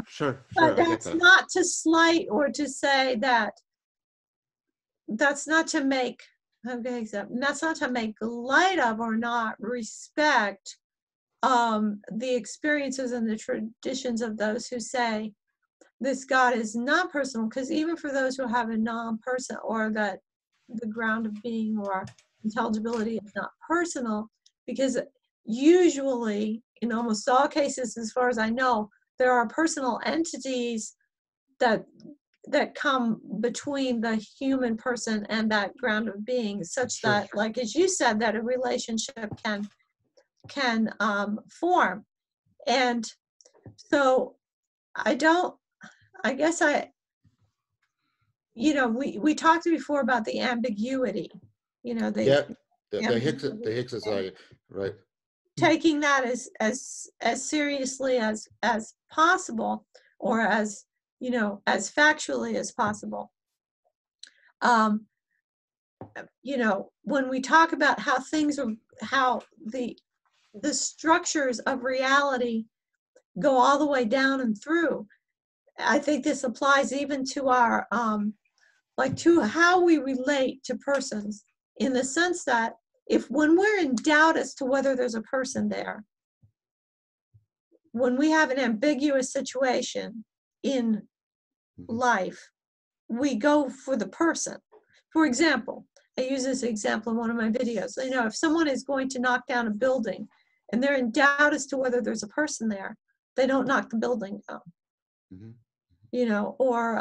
Sure. But that's not to slight or to say that, that's not to make, okay, that's not to make light of or not respect the experiences and the traditions of those who say this God is not personal, because even for those who have a non-person, or that the ground of being or intelligibility is not personal, because usually in almost all cases, as far as I know, there are personal entities that come between the human person and that ground of being, such that, like as you said, that a relationship can form. And so you know, we talked before about the ambiguity, you know, the Higgs society, right? Taking that as seriously as possible, or as, you know, as factually as possible. You know, when we talk about how the structures of reality go all the way down and through, I think this applies even to our like to how we relate to persons, in the sense that when we're in doubt as to whether there's a person there, when we have an ambiguous situation in life, we go for the person. For example, I use this example in one of my videos. You know, if someone is going to knock down a building and they're in doubt as to whether there's a person there, they don't knock the building down. You know, or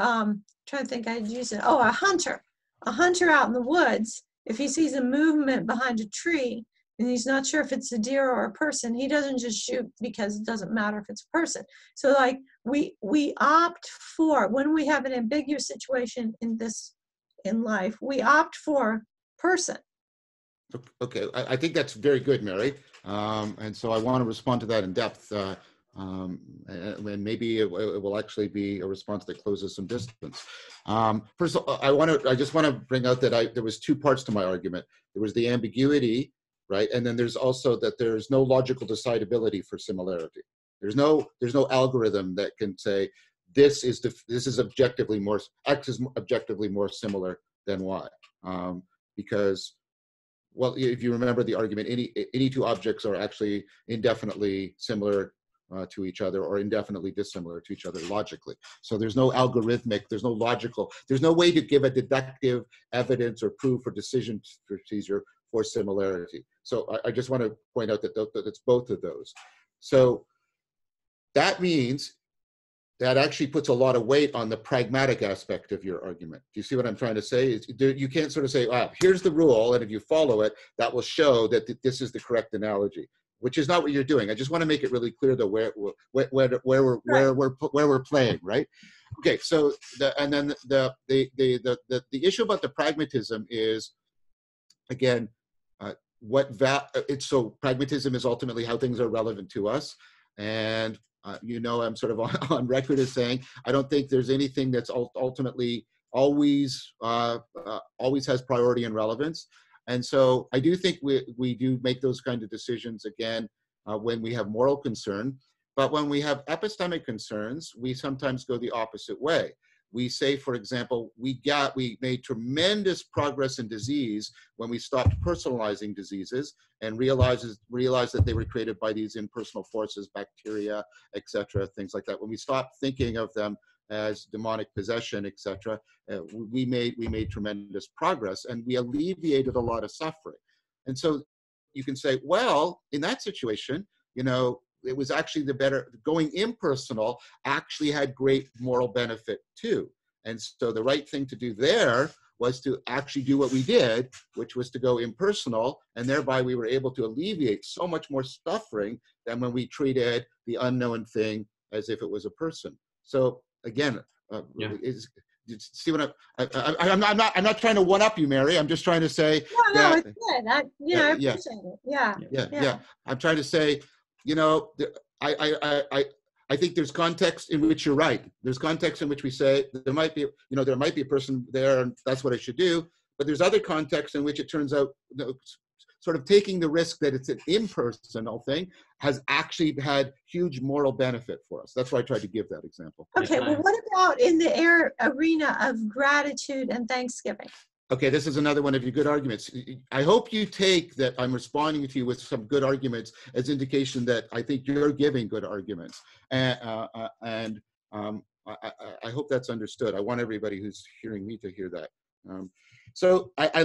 trying to think, I'd use it. Oh, a hunter out in the woods, if he sees a movement behind a tree and he's not sure if it's a deer or a person, he doesn't just shoot, because it doesn't matter if it's a person. So like we opt for, when we have an ambiguous situation in life, we opt for person. Okay, I think that's very good, Mary. And so I want to respond to that in depth. And maybe it will actually be a response that closes some distance. First of all, I just want to bring out that there was two parts to my argument. There was the ambiguity, right? And then there's also that there's no logical decidability for similarity. There's no algorithm that can say this is objectively more, X is objectively more similar than Y, because, well, if you remember the argument, any two objects are actually indefinitely similar to each other, or indefinitely dissimilar to each other logically. So there's no algorithmic, there's no logical, there's no way to give a deductive evidence or proof or decision procedure for similarity. So I just want to point out that it's both of those. So that means that actually puts a lot of weight on the pragmatic aspect of your argument. Do you see what I'm trying to say? You can't sort of say, wow, here's the rule, and if you follow it, that will show that this is the correct analogy, which is not what you're doing. I just want to make it really clear though where we're playing, right? Okay, so the issue about the pragmatism is, again, so pragmatism is ultimately how things are relevant to us, and you know, I'm sort of on record as saying I don't think there's anything that's ultimately always has priority and relevance. And so I do think we do make those kind of decisions, again, when we have moral concern. But when we have epistemic concerns, we sometimes go the opposite way. we say, for example, we made tremendous progress in disease when we stopped personalizing diseases and realized that they were created by these impersonal forces, bacteria, etc., things like that. When we stopped thinking of them as demonic possession, etc., we made tremendous progress, and we alleviated a lot of suffering. And so you can say, well, in that situation, you know, it was actually going impersonal actually had great moral benefit too. And so the right thing to do there was to actually do what we did, which was to go impersonal, and thereby we were able to alleviate so much more suffering than when we treated the unknown thing as if it was a person. So again, see what I'm not trying to one up you, Mary. I'm just trying to say no, it's good. I appreciate it. Yeah. I'm trying to say, you know, I think there's context in which you're right. There's context in which we say there might be a person there, and that's what I should do. But there's other contexts in which it turns out, you know, sort of taking the risk that it's an impersonal thing has actually had huge moral benefit for us. That's why I tried to give that example. Okay, well, what about in the arena of gratitude and Thanksgiving? Okay, this is another one of your good arguments. I hope you take that I'm responding to you with some good arguments as indication that I think you're giving good arguments. And I hope that's understood. I want everybody who's hearing me to hear that. So I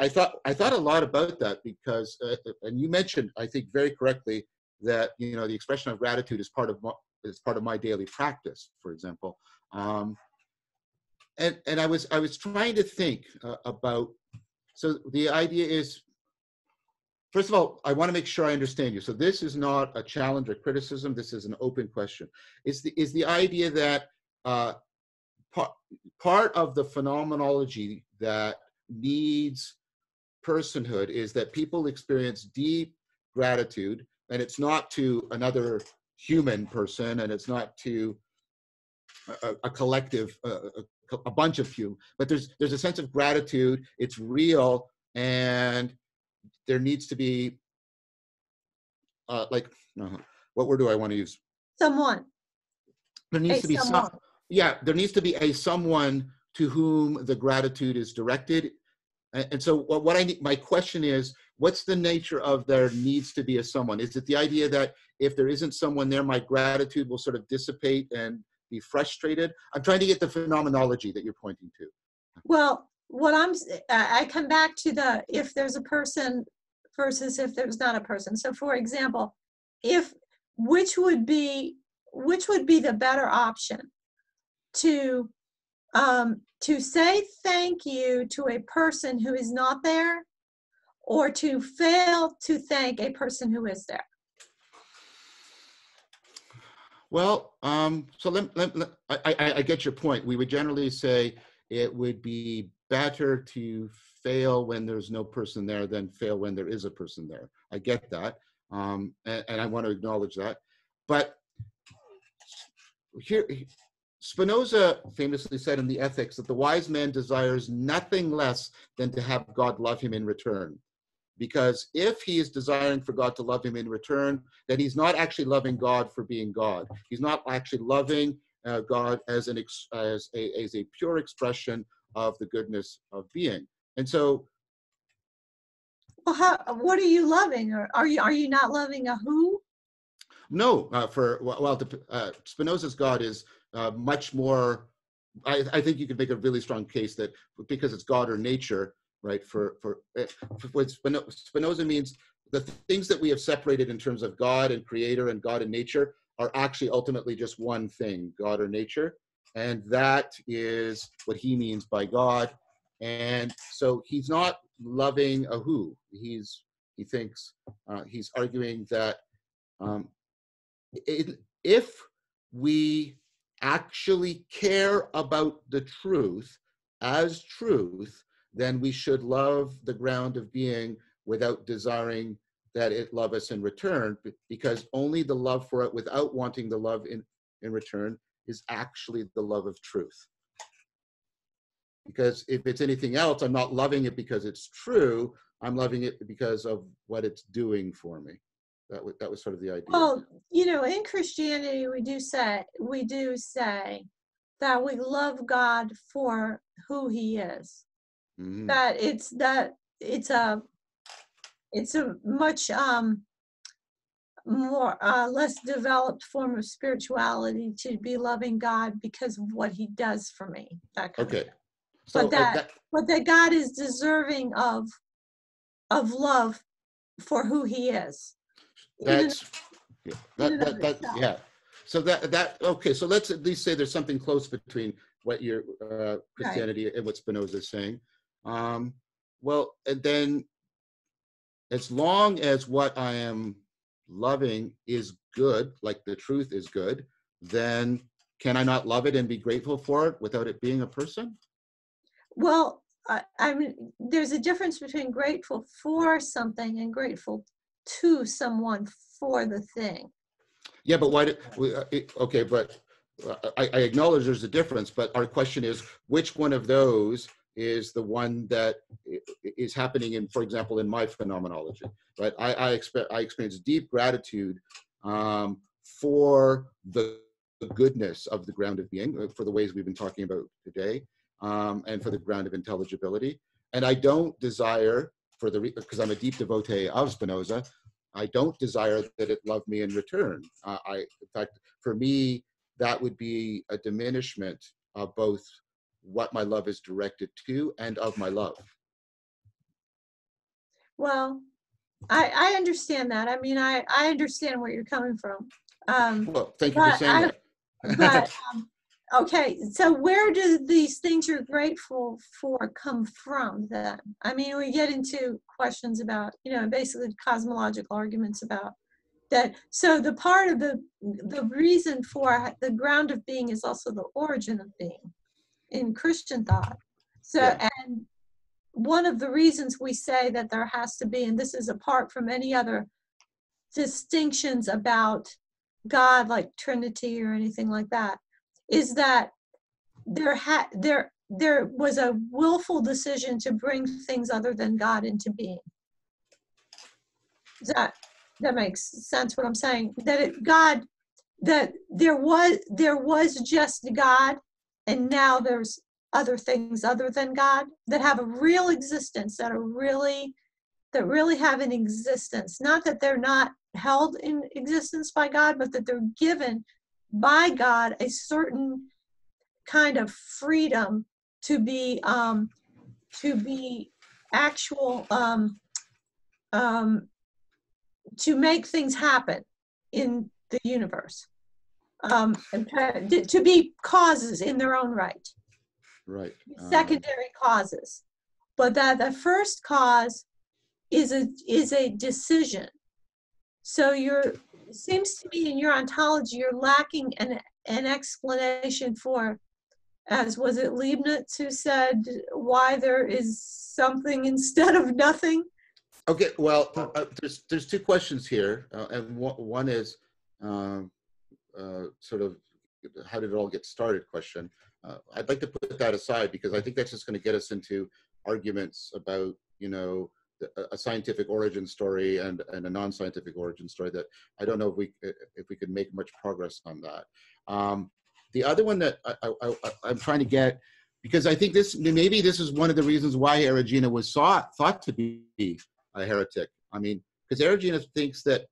thought a lot about that because, and you mentioned, I think very correctly, that, you know, the expression of gratitude is part of my daily practice, for example. And I was trying to think about, so the idea is, first of all, I want to make sure I understand you. So this is not a challenge or criticism. This is an open question. Is the idea that part of the phenomenology that needs personhood is that people experience deep gratitude, and it's not to another human person, and it's not to a collective, a bunch of you, but there's a sense of gratitude. It's real, and there needs to be what word do I want to use? Someone. There needs to be someone. There needs to be a someone to whom the gratitude is directed. And so what I need, my question is, what's the nature of there needs to be a someone? Is it the idea that if there isn't someone there, my gratitude will sort of dissipate and be frustrated? I'm trying to get the phenomenology that you're pointing to. Well, I come back to the if there's a person versus if there's not a person. So, for example, which would be the better option to say thank you to a person who is not there, or to fail to thank a person who is there? Well, so I get your point. We would generally say it would be better to fail when there's no person there than fail when there is a person there. I get that, and I want to acknowledge that. But here, Spinoza famously said in the Ethics that the wise man desires nothing less than to have God love him in return. Because if he is desiring for God to love him in return, then he's not actually loving God for being God. He's not actually loving God as a pure expression of the goodness of being. And so, well, what are you loving? Or are you not loving a who? No, Spinoza's God is much more. I think you could make a really strong case that because it's God or nature, right? For what Spinoza means, the things that we have separated in terms of God and creator and God and nature are actually ultimately just one thing, God or nature. And that is what he means by God. And so he's not loving a who. He thinks he's arguing that if we actually care about the truth as truth, then we should love the ground of being without desiring that it love us in return, because only the love for it without wanting the love in return is actually the love of truth. Because if it's anything else, I'm not loving it because it's true, I'm loving it because of what it's doing for me. That was sort of the idea. Well, you know, in Christianity, we do say that we love God for who he is. Mm-hmm. It's a much more less developed form of spirituality to be loving God because of what he does for me. That kind Okay. of thing. So But that God is deserving of love for who he is. That's yeah. So okay. So let's at least say there's something close between what your Christianity and what Spinoza is saying. Well, and then as long as what I am loving is good, like the truth is good, then can I not love it and be grateful for it without it being a person? Well, I mean, there's a difference between grateful for something and grateful to someone for the thing. Yeah, but why? Okay, but I acknowledge there's a difference. But our question is, which one of those is the one that is happening in, for example, in my phenomenology? Right, I experience deep gratitude for the goodness of the ground of being, for the ways we've been talking about today, and for the ground of intelligibility. And I don't desire, because I'm a deep devotee of Spinoza, I don't desire that it love me in return. In fact, for me, that would be a diminishment of both what my love is directed to and of my love. Well, I understand that. I mean, I understand where you're coming from. Well, thank you for saying that. But okay, so where do these things you're grateful for come from then? I mean, we get into questions about, basically cosmological arguments about that. So the part of the reason for the ground of being is also the origin of being in Christian thought. So, Yeah. and one of the reasons we say that there has to be, and this is apart from any other distinctions about God, like Trinity or anything like that, is that there was a willful decision to bring things other than God into being. That makes sense what I'm saying? That there was just God, and now there's other things other than God that have a real existence, that really have an existence. Not that they're not held in existence by God, but that they're given by God a certain kind of freedom to be actual to make things happen in the universe, and to be causes in their own right. Right. Secondary causes, but that the first cause is a decision. So it seems to me in your ontology you're lacking an explanation for, as was it Leibniz who said, why there is something instead of nothing? Okay, well, there's two questions here, and one is sort of how did it all get started question. I'd like to put that aside because I think that's just going to get us into arguments about, a scientific origin story and a non-scientific origin story that I don't know if we could make much progress on that. The other one that I'm trying to get, because I think maybe this is one of the reasons why Eriugena was thought to be a heretic. I mean, because Eriugena thinks that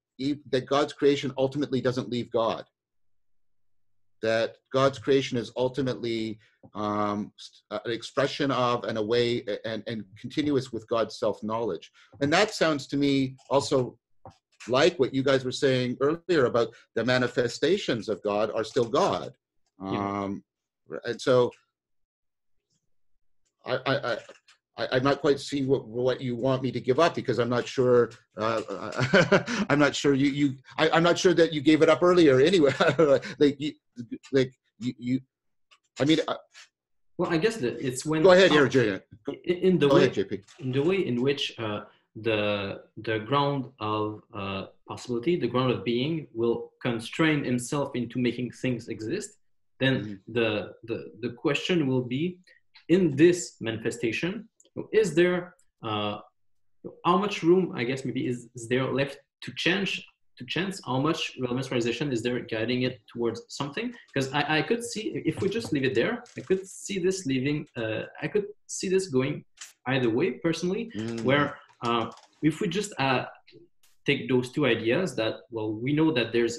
God's creation ultimately doesn't leave God. That God's creation is ultimately an expression of and a way and continuous with God's self-knowledge. And that sounds to me also like what you guys were saying earlier about the manifestations of God are still God. And so I'm not quite seeing what you want me to give up, because I'm not sure. I'm not sure I'm not sure that you gave it up earlier. Anyway, I mean. Well, I guess that it's when. Go ahead, Eriugena. In the Go way, ahead, JP. In the way in which the ground of possibility, the ground of being, will constrain himself into making things exist, then the question will be, in this manifestation, is there how much room, I guess, maybe is there left to change to chance, how much relevance realization is there guiding it towards something? Because I could see, if we just leave it there, I could see this going either way personally, where if we just take those two ideas that, well, we know that there's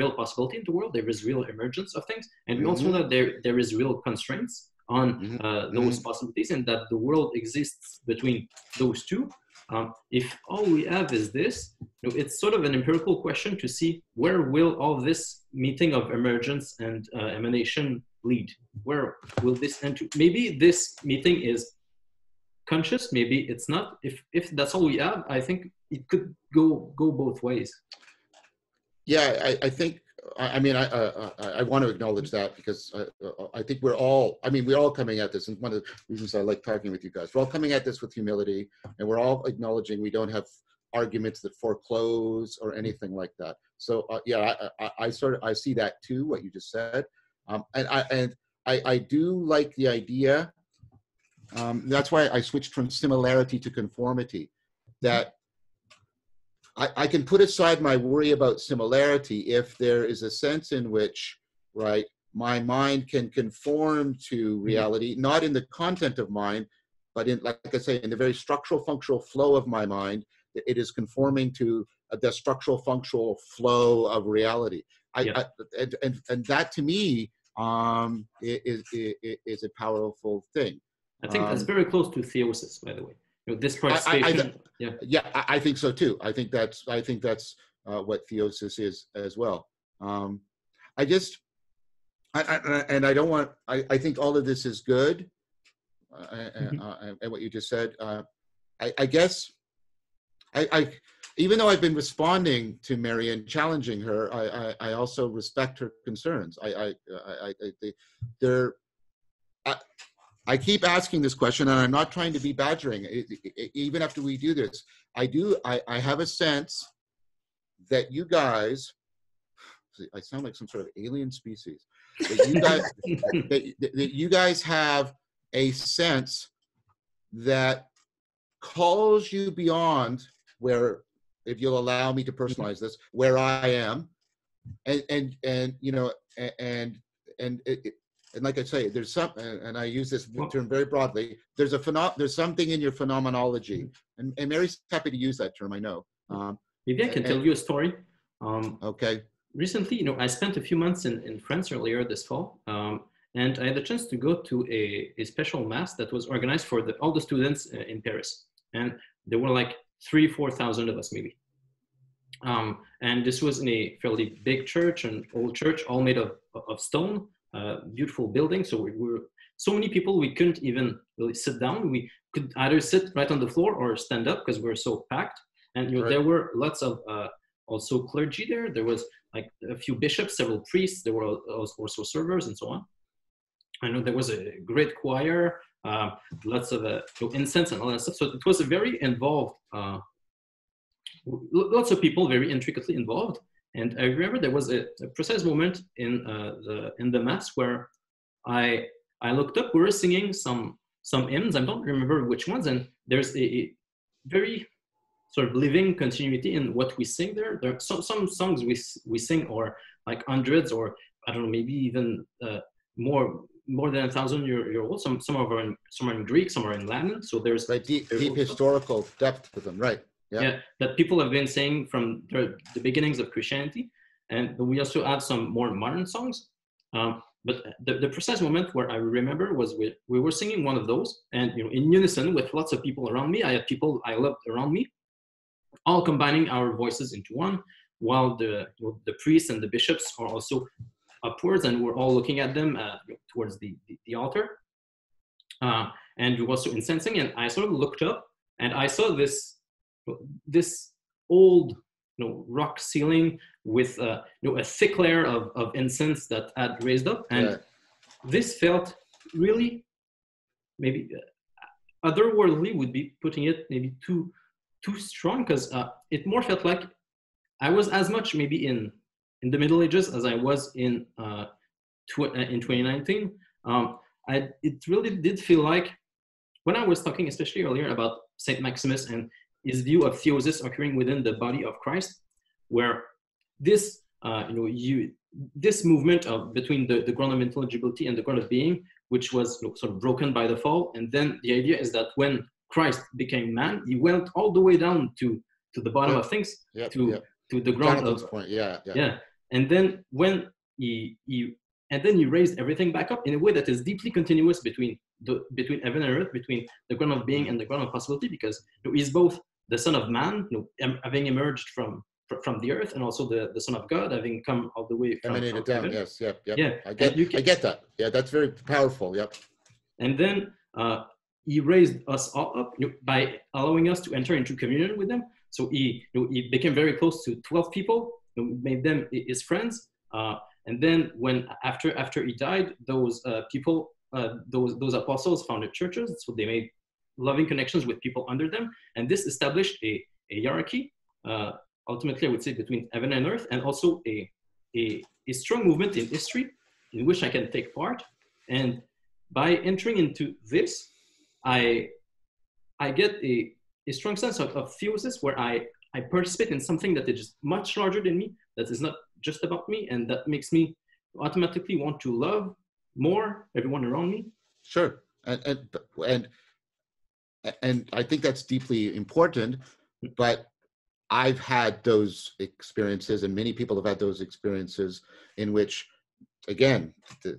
real possibility in the world, there is real emergence of things, and we also know that there is real constraints on those possibilities, and that the world exists between those two. If all we have is this, it's sort of an empirical question to see where will all this meeting of emergence and emanation lead? Where will this end to? Maybe this meeting is conscious, maybe it's not. If that's all we have, I think it could go both ways. Yeah, I think, I mean, I want to acknowledge that, because I think we're all coming at this, and one of the reasons I like talking with you guys, we're all coming at this with humility, and we're all acknowledging we don't have arguments that foreclose or anything like that. So yeah, I see that too, what you just said, and I do like the idea. That's why I switched from similarity to conformity, that I can put aside my worry about similarity if there is a sense in which, right, my mind can conform to reality, not in the content of mind, but in, like I say, in the very structural functional flow of my mind, it is conforming to the structural functional flow of reality. And that to me is a powerful thing. I think that's very close to theosis, by the way. This participation. I think so too. I think that's what theosis is as well. I think all of this is good, and what you just said. I guess I even though I've been responding to Marianne, challenging her, I also respect her concerns. I keep asking this question, and I'm not trying to be badgering. Even after we do this, I have a sense that you guys, I sound like some sort of alien species, that you guys have a sense that calls you beyond where, if you'll allow me to personalize this, where I am, and like I say, there's some, and I use this term very broadly. There's something in your phenomenology, and Mary's happy to use that term. I know. Maybe I can tell you a story. Okay. Recently, I spent a few months in France earlier this fall, and I had the chance to go to a special mass that was organized for all the students in Paris, and there were like 3,000-4,000 of us maybe. And this was in a fairly big church, an old church, all made of stone. Beautiful building. So we were so many people, we couldn't even really sit down. We could either sit right on the floor or stand up because we were so packed. And Right. There were lots of also clergy there. There was like a few bishops, several priests. There were also servers and so on. I know there was a great choir, lots of incense and all that stuff. So it was a very involved, lots of people very intricately involved. And I remember there was a precise moment in the mass where I looked up. We were singing some hymns. I don't remember which ones. And there's a very sort of living continuity in what we sing there. There are some songs we sing are like hundreds, or I don't know, maybe even more than 1,000 year old. Some are in Greek, some are in Latin. So there's deep historical depth to them, right? Yeah, that people have been saying from the beginnings of Christianity. And we also have some more modern songs. But the precise moment where I remember was we were singing one of those, and in unison with lots of people around me. I had people I loved around me, all combining our voices into one, while the priests and the bishops are also upwards, and we're all looking at them towards the altar. And we were also incensing, and I sort of looked up, and I saw this old rock ceiling with a thick layer of incense that had raised up, and this felt really maybe otherworldly would be putting it maybe too strong, because it more felt like I was as much maybe in the Middle Ages as I was in 2019. It really did feel like, when I was talking especially earlier about Saint Maximus and his view of theosis occurring within the body of Christ, where this, this movement of between the ground of intelligibility and the ground of being, which was sort of broken by the fall. And then the idea is that when Christ became man, he went all the way down to the bottom of things, to the ground Jonathan's of point. And then when he raised everything back up in a way that is deeply continuous between heaven and earth, between the ground of being and the ground of possibility, because he's both the Son of Man, having emerged from the earth, and also the Son of God, having come all the way from emanated down. heaven. Yes, yep. Yeah, I get that. Yeah, that's very powerful. Yep. And then he raised us all up by allowing us to enter into communion with him. So he became very close to 12 people, made them his friends. And then when after he died, those people, those apostles founded churches. So they made loving connections with people under them, and this established a hierarchy. Ultimately, I would say between heaven and earth, and also a strong movement in history in which I can take part. And by entering into this, I get a strong sense of theosis, where I participate in something that is much larger than me, that is not just about me, and that makes me automatically want to love more everyone around me. Sure, and I think that's deeply important, but I've had those experiences, and many people have had those experiences in which, again,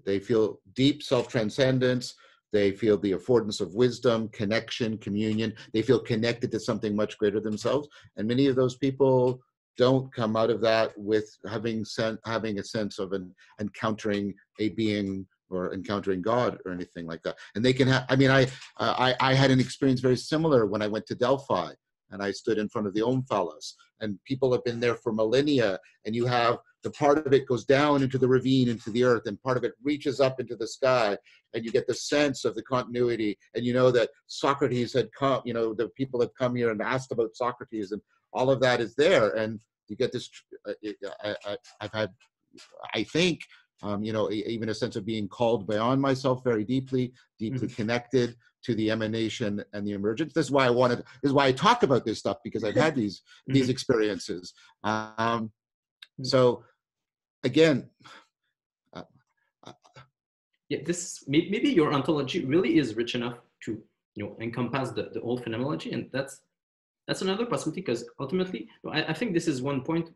they feel deep self-transcendence, they feel the affordance of wisdom, connection, communion, they feel connected to something much greater than themselves, and many of those people don't come out of that with having a sense of encountering a being or encountering God or anything like that. And they can have, I had an experience very similar when I went to Delphi, and I stood in front of the Omphalos, and people have been there for millennia, and you have the part of it goes down into the ravine, into the earth, and part of it reaches up into the sky, and you get the sense of the continuity, and you know that Socrates had come, the people had come here and asked about Socrates, and all of that is there, and you get this, I've had, I think, even a sense of being called beyond myself very deeply connected to the emanation and the emergence. This is why I talk about this stuff, because I've had these experiences. So again, this maybe your ontology really is rich enough to encompass the old phenomenology, and that's another possibility, because ultimately I think this is one point,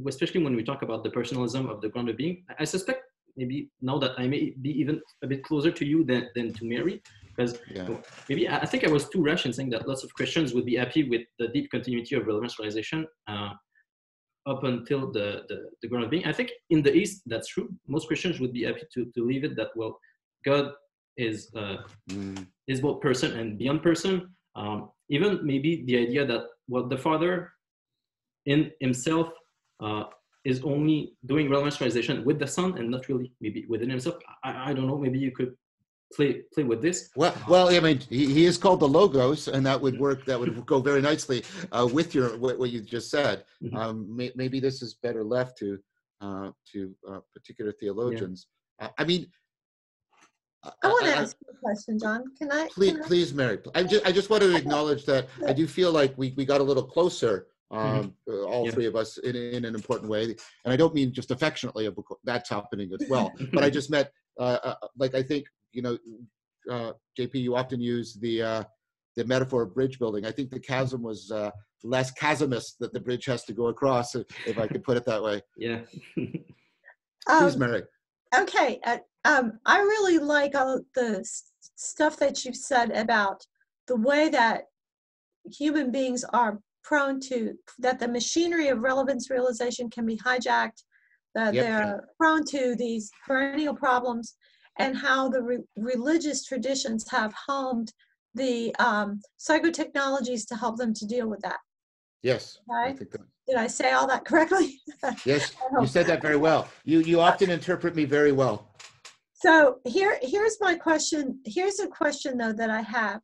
especially when we talk about the personalism of the ground of being. I suspect maybe now that I may be even a bit closer to you than to Mary, because maybe I think I was too rash in saying that lots of Christians would be happy with the deep continuity of relevance realization up until the ground of being. I think in the East that's true. Most Christians would be happy to leave it that, well, God is both person and beyond person. Even maybe the idea that, well, the Father in himself is only doing relevance realization with the Son and not really maybe within himself. I don't know, maybe you could play with this. Well, I mean, he is called the Logos, and that would work. That would go very nicely with what you just said. Maybe this is better left to particular theologians. I mean, I want to ask you a question, John. Can I? Please, Mary. I just want to acknowledge that I do feel like we got a little closer, all three of us, in an important way. And I don't mean just affectionately, that's happening as well. But I just meant, like, I think, JP, you often use the metaphor of bridge building. I think the chasm was less chasmous that the bridge has to go across, if I could put it that way. Yeah. Please, Mary. Okay. I really like all the stuff that you've said about the way that human beings are prone to, that the machinery of relevance realization can be hijacked, that they're prone to these perennial problems, and how the religious traditions have honed the psychotechnologies to help them to deal with that. Yes. Okay? Did I say all that correctly? Yes, you said that very well. You often interpret me very well. So here's my question. Here's a question, though, that I have,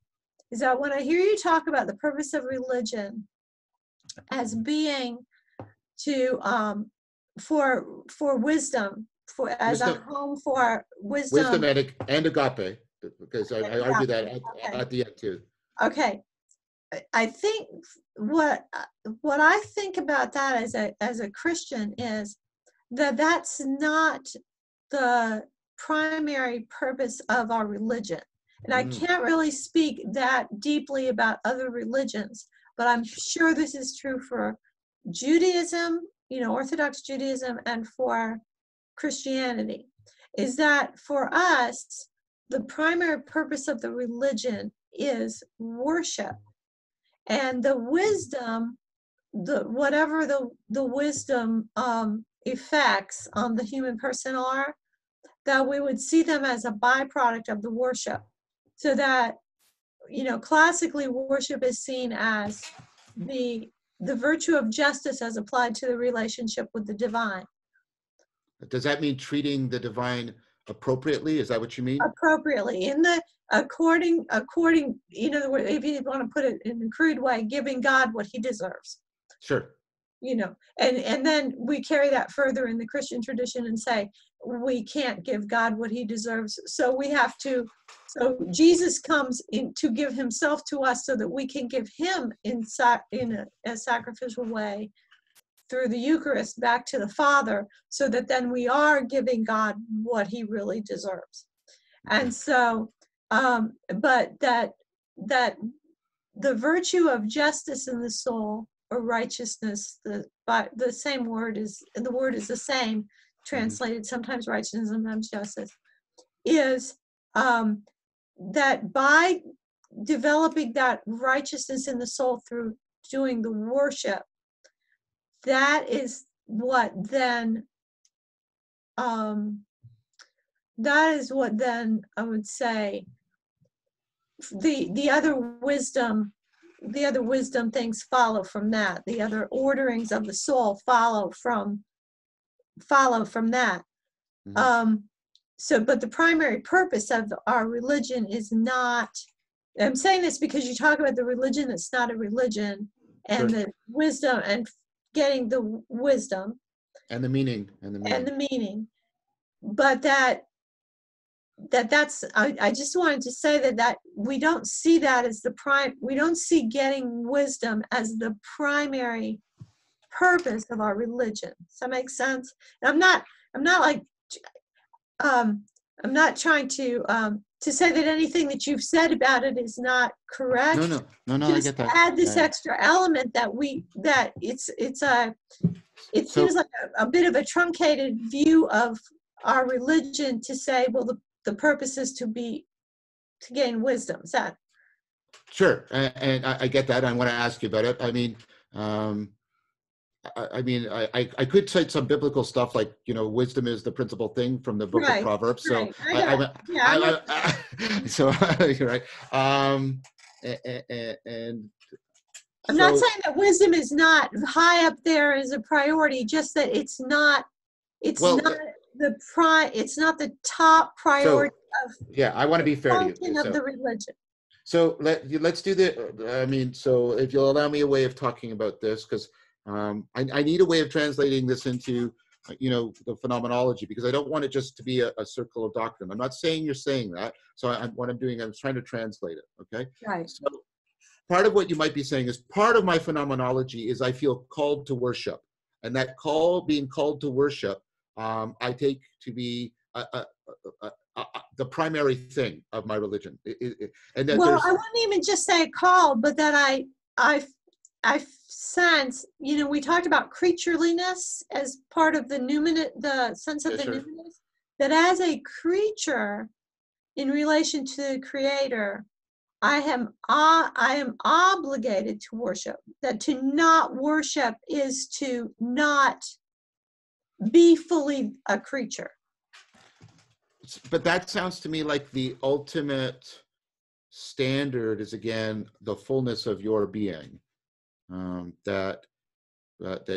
is that when I hear you talk about the purpose of religion as being to for wisdom, as a home for wisdom and agape, because I argue that at the end too. Okay. I think what I think about that as a Christian is that that's not the primary purpose of our religion. And I can't really speak that deeply about other religions, but I'm sure this is true for Judaism, Orthodox Judaism, and for Christianity, is that for us, the primary purpose of the religion is worship. And the wisdom, whatever the wisdom effects on the human person are, that we would see them as a byproduct of the worship. So that, classically worship is seen as the virtue of justice as applied to the relationship with the divine. Does that mean treating the divine appropriately? Is that what you mean? Appropriately, according, if you want to put it in a crude way, giving God what he deserves. Sure. And then we carry that further in the Christian tradition and say, we can't give God what he deserves. So Jesus comes in to give himself to us so that we can give him in a sacrificial way through the Eucharist back to the Father, so that then we are giving God what he really deserves. And so, but that the virtue of justice in the soul, or righteousness, the same word is, the word is the same, translated sometimes righteousness, sometimes justice, is that by developing that righteousness in the soul through doing the worship, that is what then I would say the other wisdom things follow from that. The other orderings of the soul follow from that. But the primary purpose of our religion is not, I'm saying this because you talk about the religion that's not a religion, and the wisdom, and getting the wisdom and the meaning but that's I just wanted to say that we don't see that as we don't see getting wisdom as the primary purpose of our religion. Does that make sense? And I'm not trying to say that anything that you've said about it is not correct. No, Just I get that. Add this extra element that it seems like a bit of a truncated view of our religion to say, well, the purpose is to gain wisdom. Is that? Sure, and I get that. I want to ask you about it. I could cite some biblical stuff like, wisdom is the principal thing from the book of Proverbs. So so you're right. And I'm not saying that wisdom is not high up there as a priority, just that it's not the top priority I want to be fair to you. Of the religion. So let's do so if you'll allow me a way of talking about this, because I need a way of translating this into, the phenomenology, because I don't want it just to be a circle of doctrine. I'm not saying you're saying that. So what I'm doing, I'm trying to translate it. Okay. Right. So part of what you might be saying is, part of my phenomenology is I feel called to worship, and that being called to worship, I take to be the primary thing of my religion. And that I wouldn't even just say call, but that I sense, we talked about creatureliness as part of the sense of the numinous, that as a creature in relation to the Creator, I am obligated to worship. That to not worship is to not be fully a creature. But that sounds to me like the ultimate standard is, again, the fullness of your being. That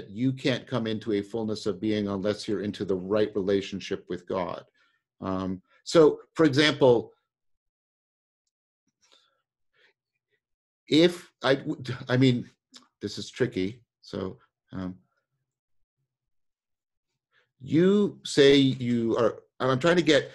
you can't come into a fullness of being unless you're into the right relationship with God. So, for example, if this is tricky. So, you say you are. I'm trying to get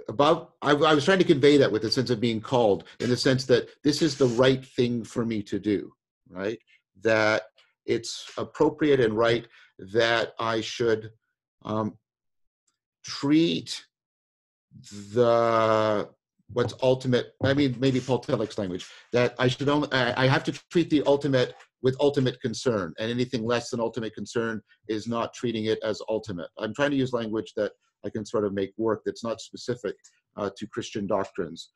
above, I was trying to convey that with a sense of being called, in the sense that this is the right thing for me to do, right? That it's appropriate and right that I should treat what's ultimate. I mean, maybe Paul Tillich's language, that I should only, I have to treat the ultimate with ultimate concern, and anything less than ultimate concern is not treating it as ultimate. I'm trying to use language that I can sort of make work that's not specific to Christian doctrines.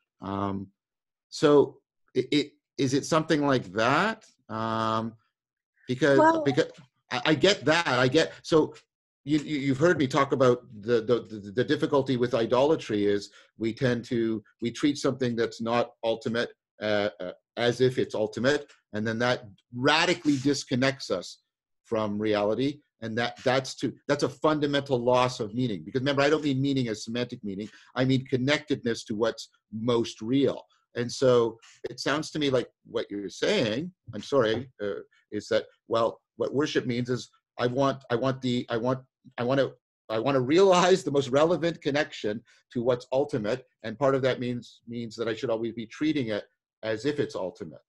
So is it something like that? Because I get that. So you've heard me talk about the difficulty with idolatry is we treat something that's not ultimate as if it's ultimate, and then that radically disconnects us from reality. And that's a fundamental loss of meaning. Because remember, I don't mean meaning as semantic meaning. I mean connectedness to what's most real. And so it sounds to me like what you're saying, I'm sorry, is that, well, what worship means is I want to realize the most relevant connection to what's ultimate. And part of that means that I should always be treating it as if it's ultimate.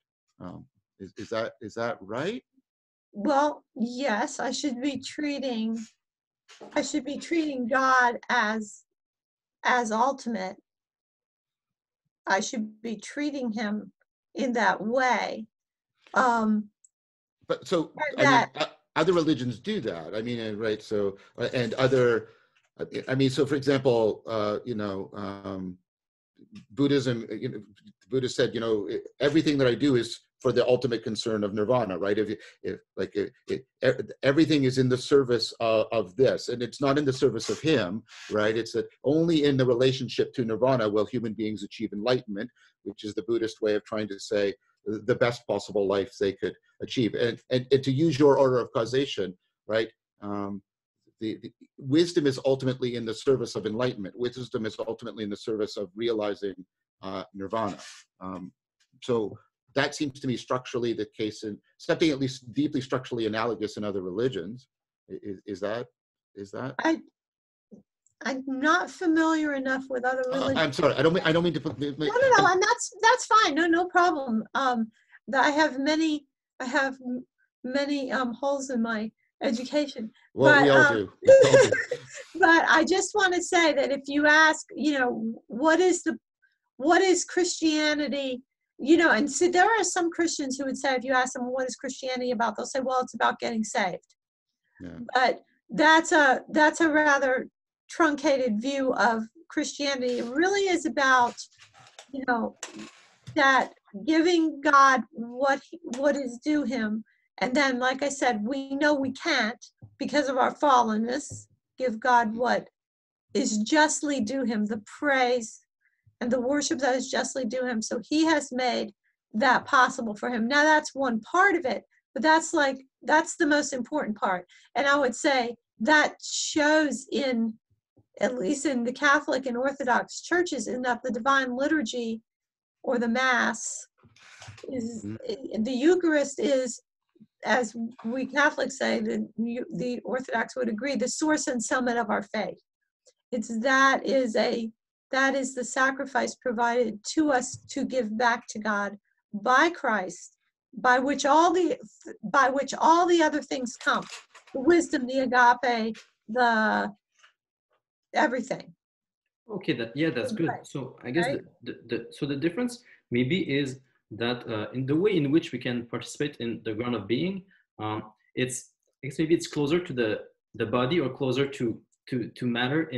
Is that right? Well, yes, I should be treating God as ultimate. I should be treating him in that way. But so, I mean, other religions do that. I mean, right? So, and other, I mean, so for example, Buddhism, Buddha said, everything that I do is for the ultimate concern of nirvana, right? Everything is in the service of this, and it's not in the service of him, right? It's that only in the relationship to nirvana will human beings achieve enlightenment, which is the Buddhist way of trying to say the best possible life they could achieve. And to use your order of causation, right? The wisdom is ultimately in the service of enlightenment. Wisdom is ultimately in the service of realizing nirvana. So that seems to me structurally the case in something at least deeply structurally analogous in other religions. Is that? I'm not familiar enough with other religions. I'm sorry. I don't mean to put. No, and that's fine. No problem. I have many holes in my education. Well, but, we all do. But I just want to say that if you ask, what is Christianity? And so there are some Christians who would say, if you ask them, what is Christianity about? They'll say, well, it's about getting saved. Yeah. But that's a rather truncated view of Christianity. It really is about, that giving God what is due him. And then, like I said, we know we can't, because of our fallenness, give God what is justly due him, the praise and the worship that is justly due him. So he has made that possible for him. Now that's one part of it, but that's the most important part. And I would say that shows at least in the Catholic and Orthodox churches, in that the divine liturgy or the Mass is, the Eucharist is, as we Catholics say, the Orthodox would agree, the source and summit of our faith. That is the sacrifice provided to us to give back to God by Christ, by which all the other things come: the wisdom, the agape, the everything. Okay, that's good. Right. So I guess the difference maybe is that in the way in which we can participate in the ground of being, I guess maybe it's closer to the body, or closer to matter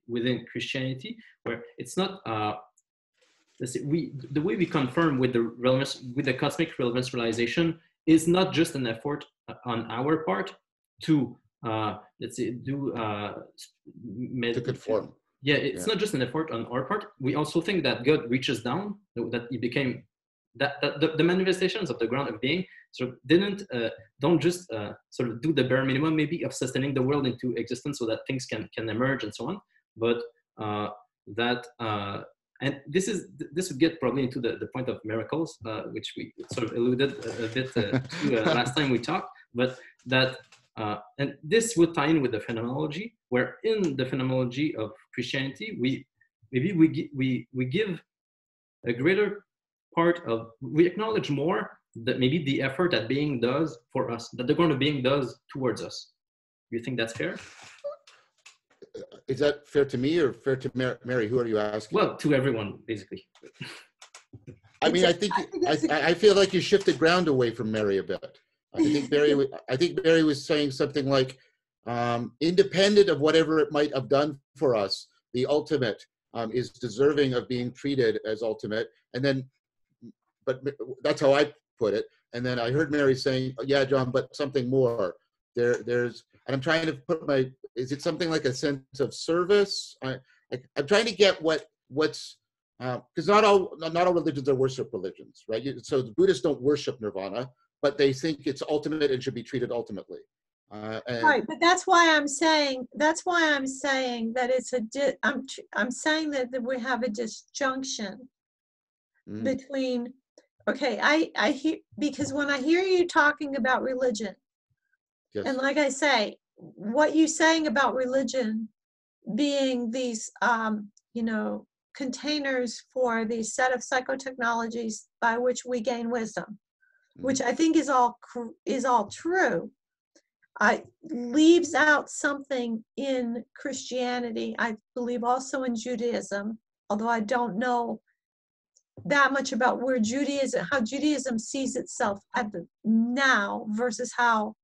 within Christianity, where it's not let's say the way we confirm with the cosmic relevance realization is not just an effort on our part to let's say to conform. Yeah, it's not just an effort on our part. We also think that God reaches down, that he became that the manifestations of the ground of being sort of don't just sort of do the bare minimum maybe of sustaining the world into existence so that things can emerge and so on, but and this would get probably into the point of miracles, which we sort of alluded a bit to last time we talked, but that and this would tie in with the phenomenology, where in the phenomenology of Christianity maybe we give a greater part of, we acknowledge more that maybe the effort that being does for us, that the ground of being does towards us. You think that's fair? Is that fair to me or fair to Mary? Who are you asking? Well, to everyone, basically. I mean, I feel like you shifted ground away from Mary a bit. I think Mary was saying something like, independent of whatever it might have done for us, the ultimate is deserving of being treated as ultimate. And then, but that's how I put it. And then I heard Mary saying, yeah, John, but something more. There's, and I'm trying to put my, is it something like a sense of service? I'm trying to get what's, because not all religions are worship religions, right? So the Buddhists don't worship nirvana, but they think it's ultimate and should be treated ultimately. Right, but that's why I'm saying that it's I'm saying that we have a disjunction between, okay, I hear, because when I hear you talking about religion, yes. And like I say, what you're saying about religion being these, containers for the set of psychotechnologies by which we gain wisdom, which I think is all true. Leaves out something in Christianity, I believe also in Judaism, although I don't know that much about where how Judaism sees itself at the now versus how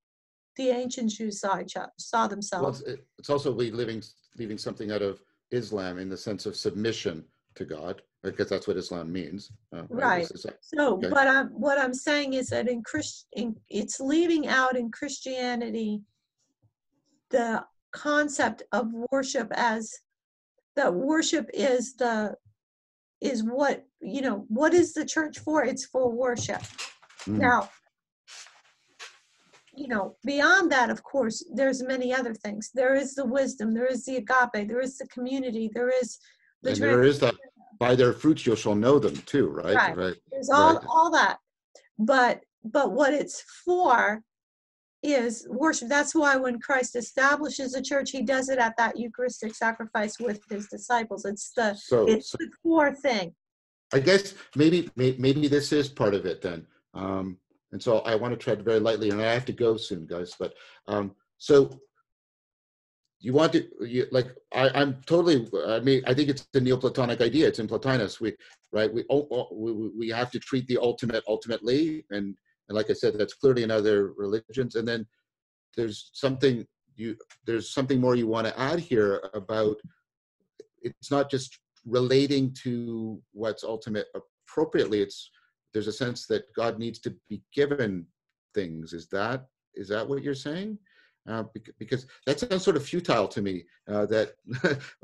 the ancient Jews saw themselves. Well, it's also leaving something out of Islam in the sense of submission to God, because that's what Islam means. Right. So, okay. But what I'm saying is that it's leaving out in Christianity the concept of worship as that worship is what is the church for? It's for worship. Now, beyond that, of course, there's many other things. There is the wisdom, there is the agape, there is the community, there is the there is that by their fruits you shall know them too, right? Right. There's all that. But what it's for is worship. That's why when Christ establishes a church, he does it at that Eucharistic sacrifice with his disciples. It's the core thing. I guess maybe this is part of it then. And so I want to tread very lightly, and I have to go soon, guys. But so you want to, I'm totally, I think it's the Neoplatonic idea. It's in Plotinus. We have to treat the ultimate ultimately. And like I said, that's clearly in other religions. And then there's something more you want to add here about, it's not just relating to what's ultimate appropriately. There's a sense that God needs to be given things. Is that what you're saying? Because that sounds sort of futile to me.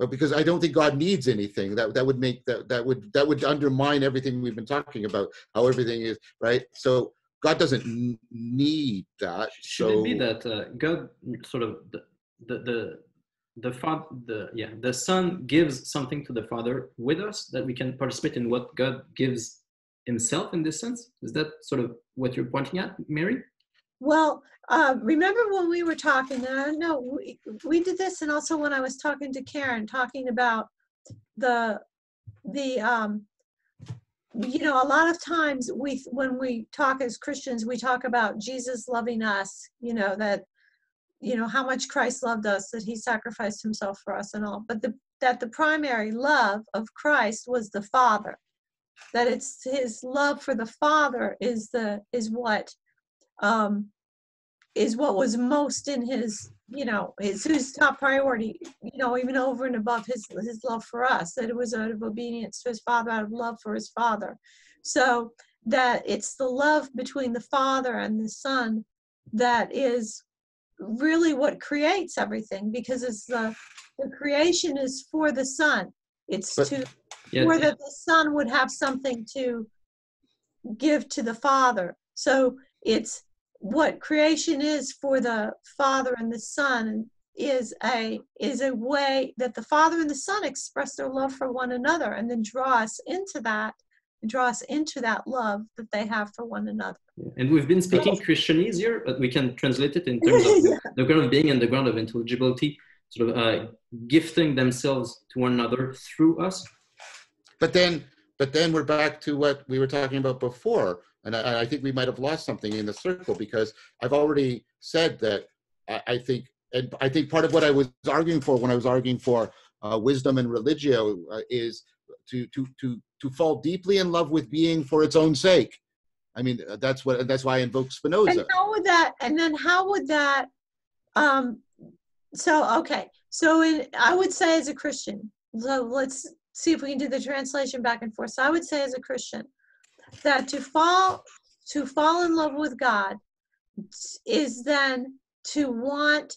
Because I don't think God needs anything. That would undermine everything we've been talking about. How everything is right. So God doesn't need that. Should it be that God sort of the Son gives something to the Father with us, that we can participate in what God gives himself in this sense? Is that sort of what you're pointing at, Mary? Well, remember when we were talking, we did this, and also when I was talking to Karen, talking about a lot of times when we talk as Christians, we talk about Jesus loving us, how much Christ loved us, that he sacrificed himself for us and all, but that the primary love of Christ was the Father, that it's his love for the Father is what was most in his, his top priority, even over and above his love for us, that it was out of obedience to his Father, out of love for his Father. So that it's the love between the Father and the Son that is really what creates everything, because it's the creation is for the Son. It's that the Son would have something to give to the Father. So it's what creation is for the Father and the Son is a way that the Father and the Son express their love for one another, and then draw us into that love that they have for one another. And we've been speaking Christianese here, but we can translate it in terms of the ground of being and the ground of intelligibility, sort of gifting themselves to one another through us. But then we're back to what we were talking about before. And I think we might have lost something in the circle, because I've already said that I think part of what I was arguing for when I was arguing for wisdom and religio is to fall deeply in love with being for its own sake. I mean, that's why I invoke Spinoza. And how would that, I would say as a Christian, so let's see if we can do the translation back and forth. So I would say as a Christian that to fall in love with God is then to want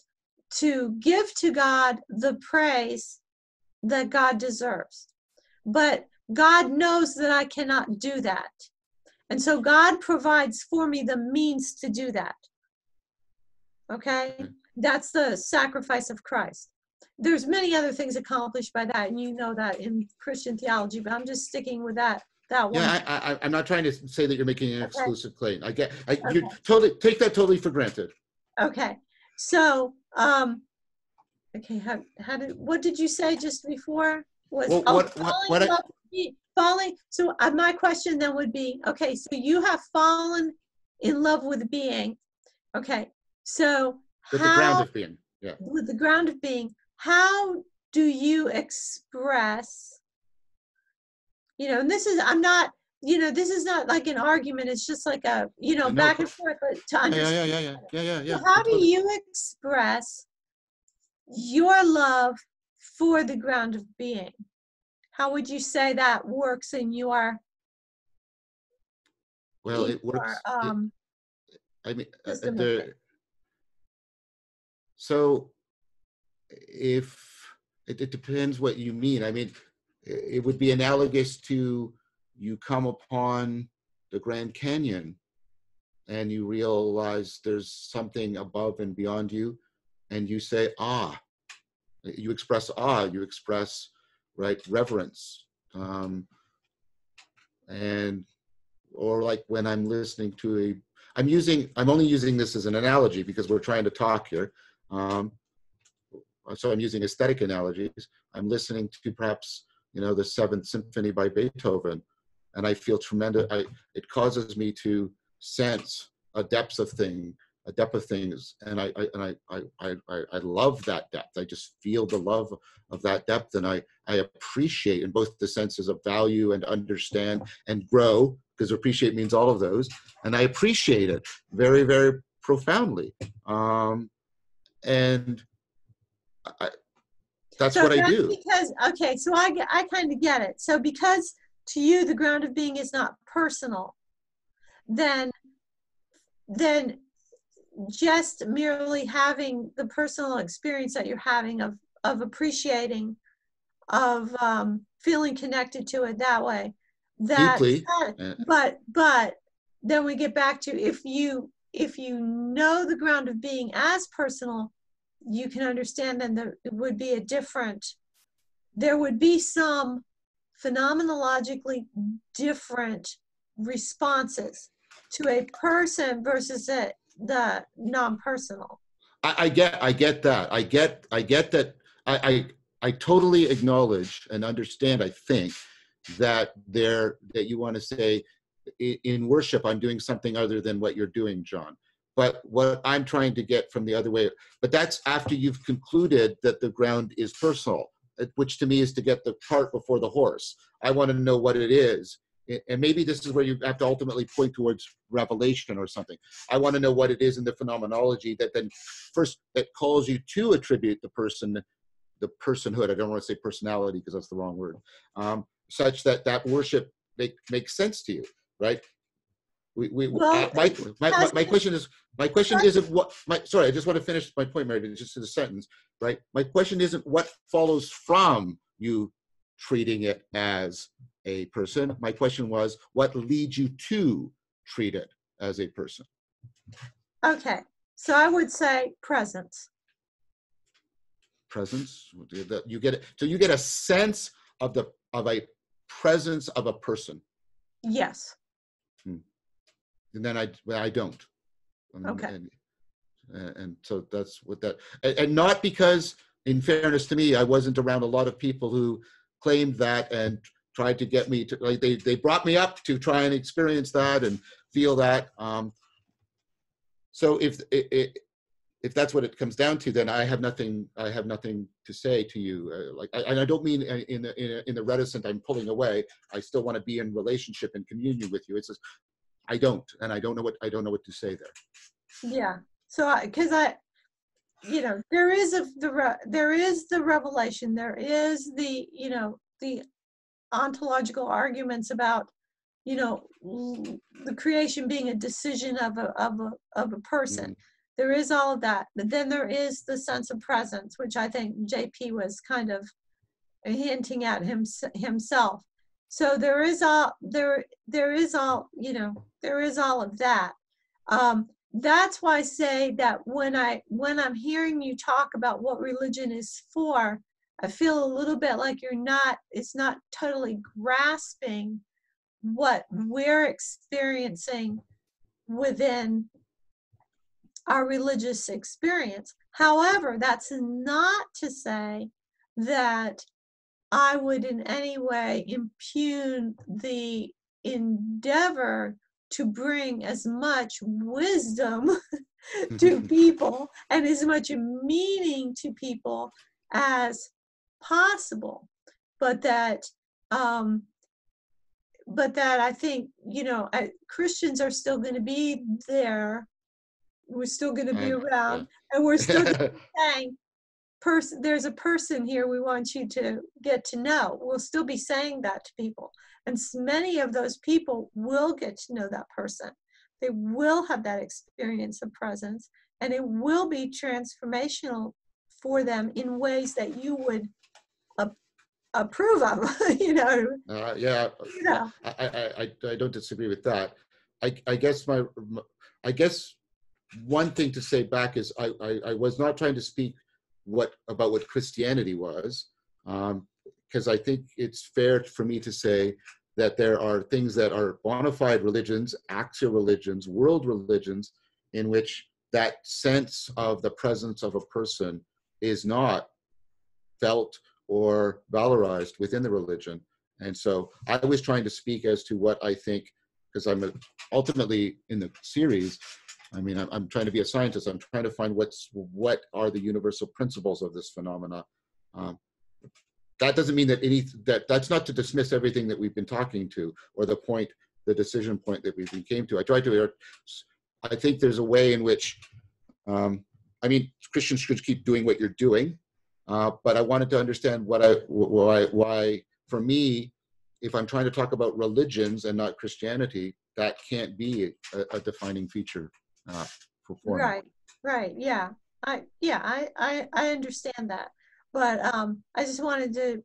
to give to God the praise that God deserves. But God knows that I cannot do that. And so God provides for me the means to do that. Okay? That's the sacrifice of Christ. There's many other things accomplished by that, and you know that in Christian theology, but I'm just sticking with that one. Yeah, I'm not trying to say that you're making an exclusive claim. You totally take that totally for granted. Okay. So, what did you say just before? Falling. So my question then would be, okay, so you have fallen in love with being. Okay. So with the ground of being. Yeah. With the ground of being, how do you express, and this is not like an argument, it's just like a, back and forth to understand. Yeah. So how do you express your love for the ground of being? How would you say that works in your? Well, it works. So if it depends what you mean. I mean, it would be analogous to you come upon the Grand Canyon and you realize there's something above and beyond you, and you say, ah. You express awe, you express, right, reverence. Or like when I'm listening to I'm only using this as an analogy because we're trying to talk here. So I'm using aesthetic analogies. I'm listening to perhaps, the Seventh Symphony by Beethoven, and I feel tremendous. It causes me to sense a depth of things, and I love that depth. I just feel the love of that depth, and I appreciate in both the senses of value and understand and grow, because appreciate means all of those, and I appreciate it very, very profoundly. And that's what I do. Because, okay, so I kind of get it. So because to you the ground of being is not personal, then just merely having the personal experience that you're having of appreciating, of feeling connected to it that way. Deeply. But then we get back to if you know the ground of being as personal, you can understand then there would be some phenomenologically different responses to a person versus the non-personal. I get that. I get that. I totally acknowledge and understand, I think, that you want to say in worship, I'm doing something other than what you're doing, John. But what I'm trying to get from the other way, but that's after you've concluded that the ground is personal, which to me is to get the cart before the horse. I want to know what it is. And maybe this is where you have to ultimately point towards revelation or something. I want to know what it is in the phenomenology that then first that calls you to attribute the personhood. I don't want to say personality because that's the wrong word. Such that worship makes sense to you, right? My question isn't what. Sorry, I just want to finish my point, Mary. Just in a sentence, right? My question isn't what follows from you treating it as a person. My question was, what leads you to treat it as a person? Okay, so I would say presence. Presence. You get it. So you get a sense of a presence of a person. Yes. And then I don't. Okay. And so that's what that. And not because, in fairness to me, I wasn't around a lot of people who claimed that and tried to get me to, like, they brought me up to try and experience that and feel that. So if that's what it comes down to, then I have nothing to say to you. And I don't mean in the reticent, I'm pulling away. I still want to be in relationship and communion with you. It's just, I don't know what to say there. Yeah. So because there is the revelation, there is the the ontological arguments about the creation being a decision of a person. There is all of that, but then there is the sense of presence, which I think JP was kind of hinting at himself. So there is all of that. That's why I say that when I'm hearing you talk about what religion is for, I feel a little bit like it's not totally grasping what we're experiencing within our religious experience. However, that's not to say that I would in any way impugn the endeavor to bring as much wisdom to people and as much meaning to people as possible, but that I think Christians are still going to be there. We're still going to be around, and we're still going to be saying, there's a person here we want you to get to know. We'll still be saying that to people, and many of those people will get to know that person. They will have that experience of presence, and it will be transformational for them in ways that you would approve of. I don't disagree with that. I guess one thing to say back is I was not trying to speak about what Christianity was, because I think it's fair for me to say that there are things that are bona fide religions, axial religions, world religions, in which that sense of the presence of a person is not felt or valorized within the religion. And so I was trying to speak as to what I think, because I'm ultimately in the series, I mean, I'm trying to be a scientist. I'm trying to find what are the universal principles of this phenomena. That doesn't mean that that's not to dismiss everything that we've been talking to, or the decision point that we came to. I think there's a way in which, Christians should keep doing what you're doing, but I wanted to understand why, for me, if I'm trying to talk about religions and not Christianity, that can't be a defining feature. Right. Yeah. I understand that, but I just wanted to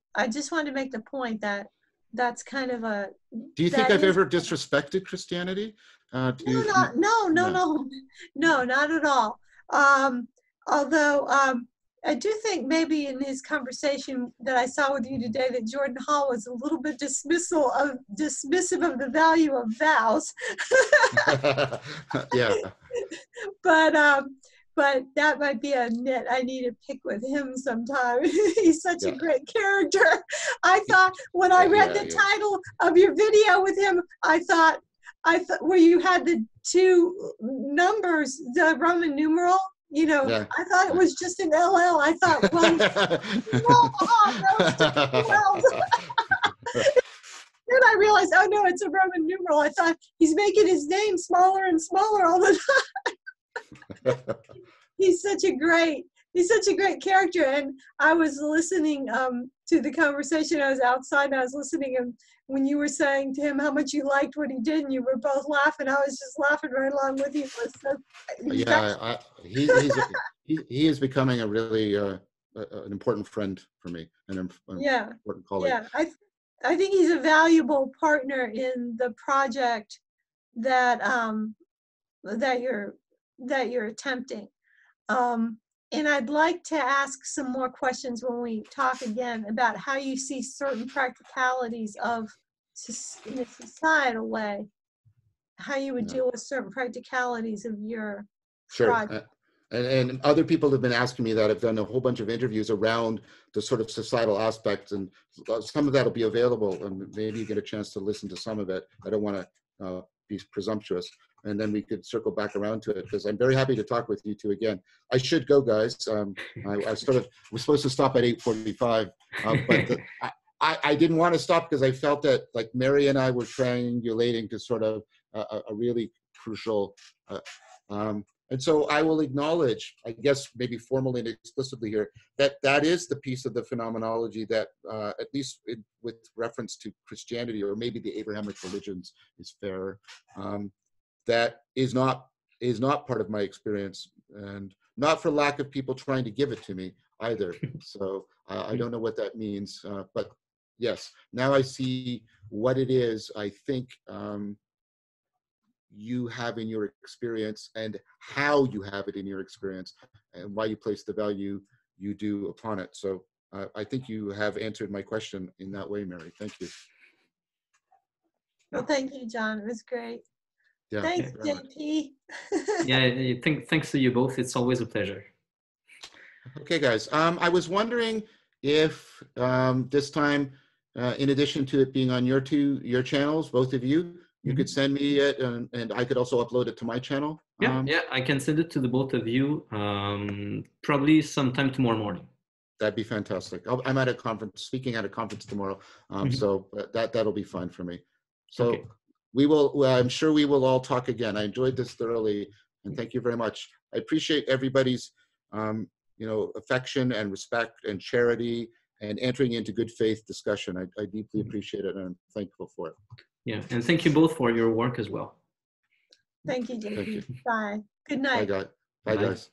make the point that that's kind of a. Do you think I've ever disrespected Christianity? No, not at all. Although I do think maybe in his conversation that I saw with you today that Jordan Hall was a little bit dismissive of the value of vows. Yeah. But that might be a nit I need to pick with him sometime. He's such a great character. I thought when I read the title of your video with him, I thought where you had the two numbers, the Roman numeral. I thought it was just an LL. I thought, then I realized, oh no, it's a Roman numeral. I thought he's making his name smaller and smaller all the time. He's such a great character. And I was listening to the conversation. I was outside and I was listening, and when you were saying to him how much you liked what he did, and you were both laughing, I was just laughing right along with you. He is becoming a really an important friend for me, and an important colleague. Yeah, I think he's a valuable partner in the project that you're attempting. And I'd like to ask some more questions when we talk again about how you see certain practicalities in a societal way, how you would deal with certain practicalities of your project. And other people have been asking me that. I've done a whole bunch of interviews around the sort of societal aspects, and some of that will be available, and maybe you get a chance to listen to some of it. I don't want to be presumptuous, and then we could circle back around to it, because I'm very happy to talk with you two again. I should go, guys. I sort of was supposed to stop at 8:45, but I didn't want to stop because I felt that, like, Mary and I were triangulating to sort of a really crucial. And so I will acknowledge, I guess maybe formally and explicitly here, that that is the piece of the phenomenology that, at least with reference to Christianity, or maybe the Abrahamic religions is fair, that is not part of my experience, and not for lack of people trying to give it to me either. So I don't know what that means, but yes, now I see what it is, I think, you have in your experience, and how you have it in your experience, and why you place the value you do upon it. So I think you have answered my question in that way, Mary. Thank you. Well, thank you, John. It was great. Yeah, thanks, JP. Yeah, thanks to you both. It's always a pleasure. Okay, guys. I was wondering if this time, in addition to it being on your channels, both of you, you could send me it, and I could also upload it to my channel. Yeah, I can send it to the both of you, probably sometime tomorrow morning. That'd be fantastic. I'm at a conference, speaking at a conference tomorrow, so that'll be fine for me. So okay. We will. I'm sure we will all talk again. I enjoyed this thoroughly, and thank you very much. I appreciate everybody's, affection and respect and charity, and entering into good faith discussion. I deeply appreciate it, and I'm thankful for it. Yeah, and thank you both for your work as well. Thank you, JP. Bye. Good night. Bye, guys. Bye, guys.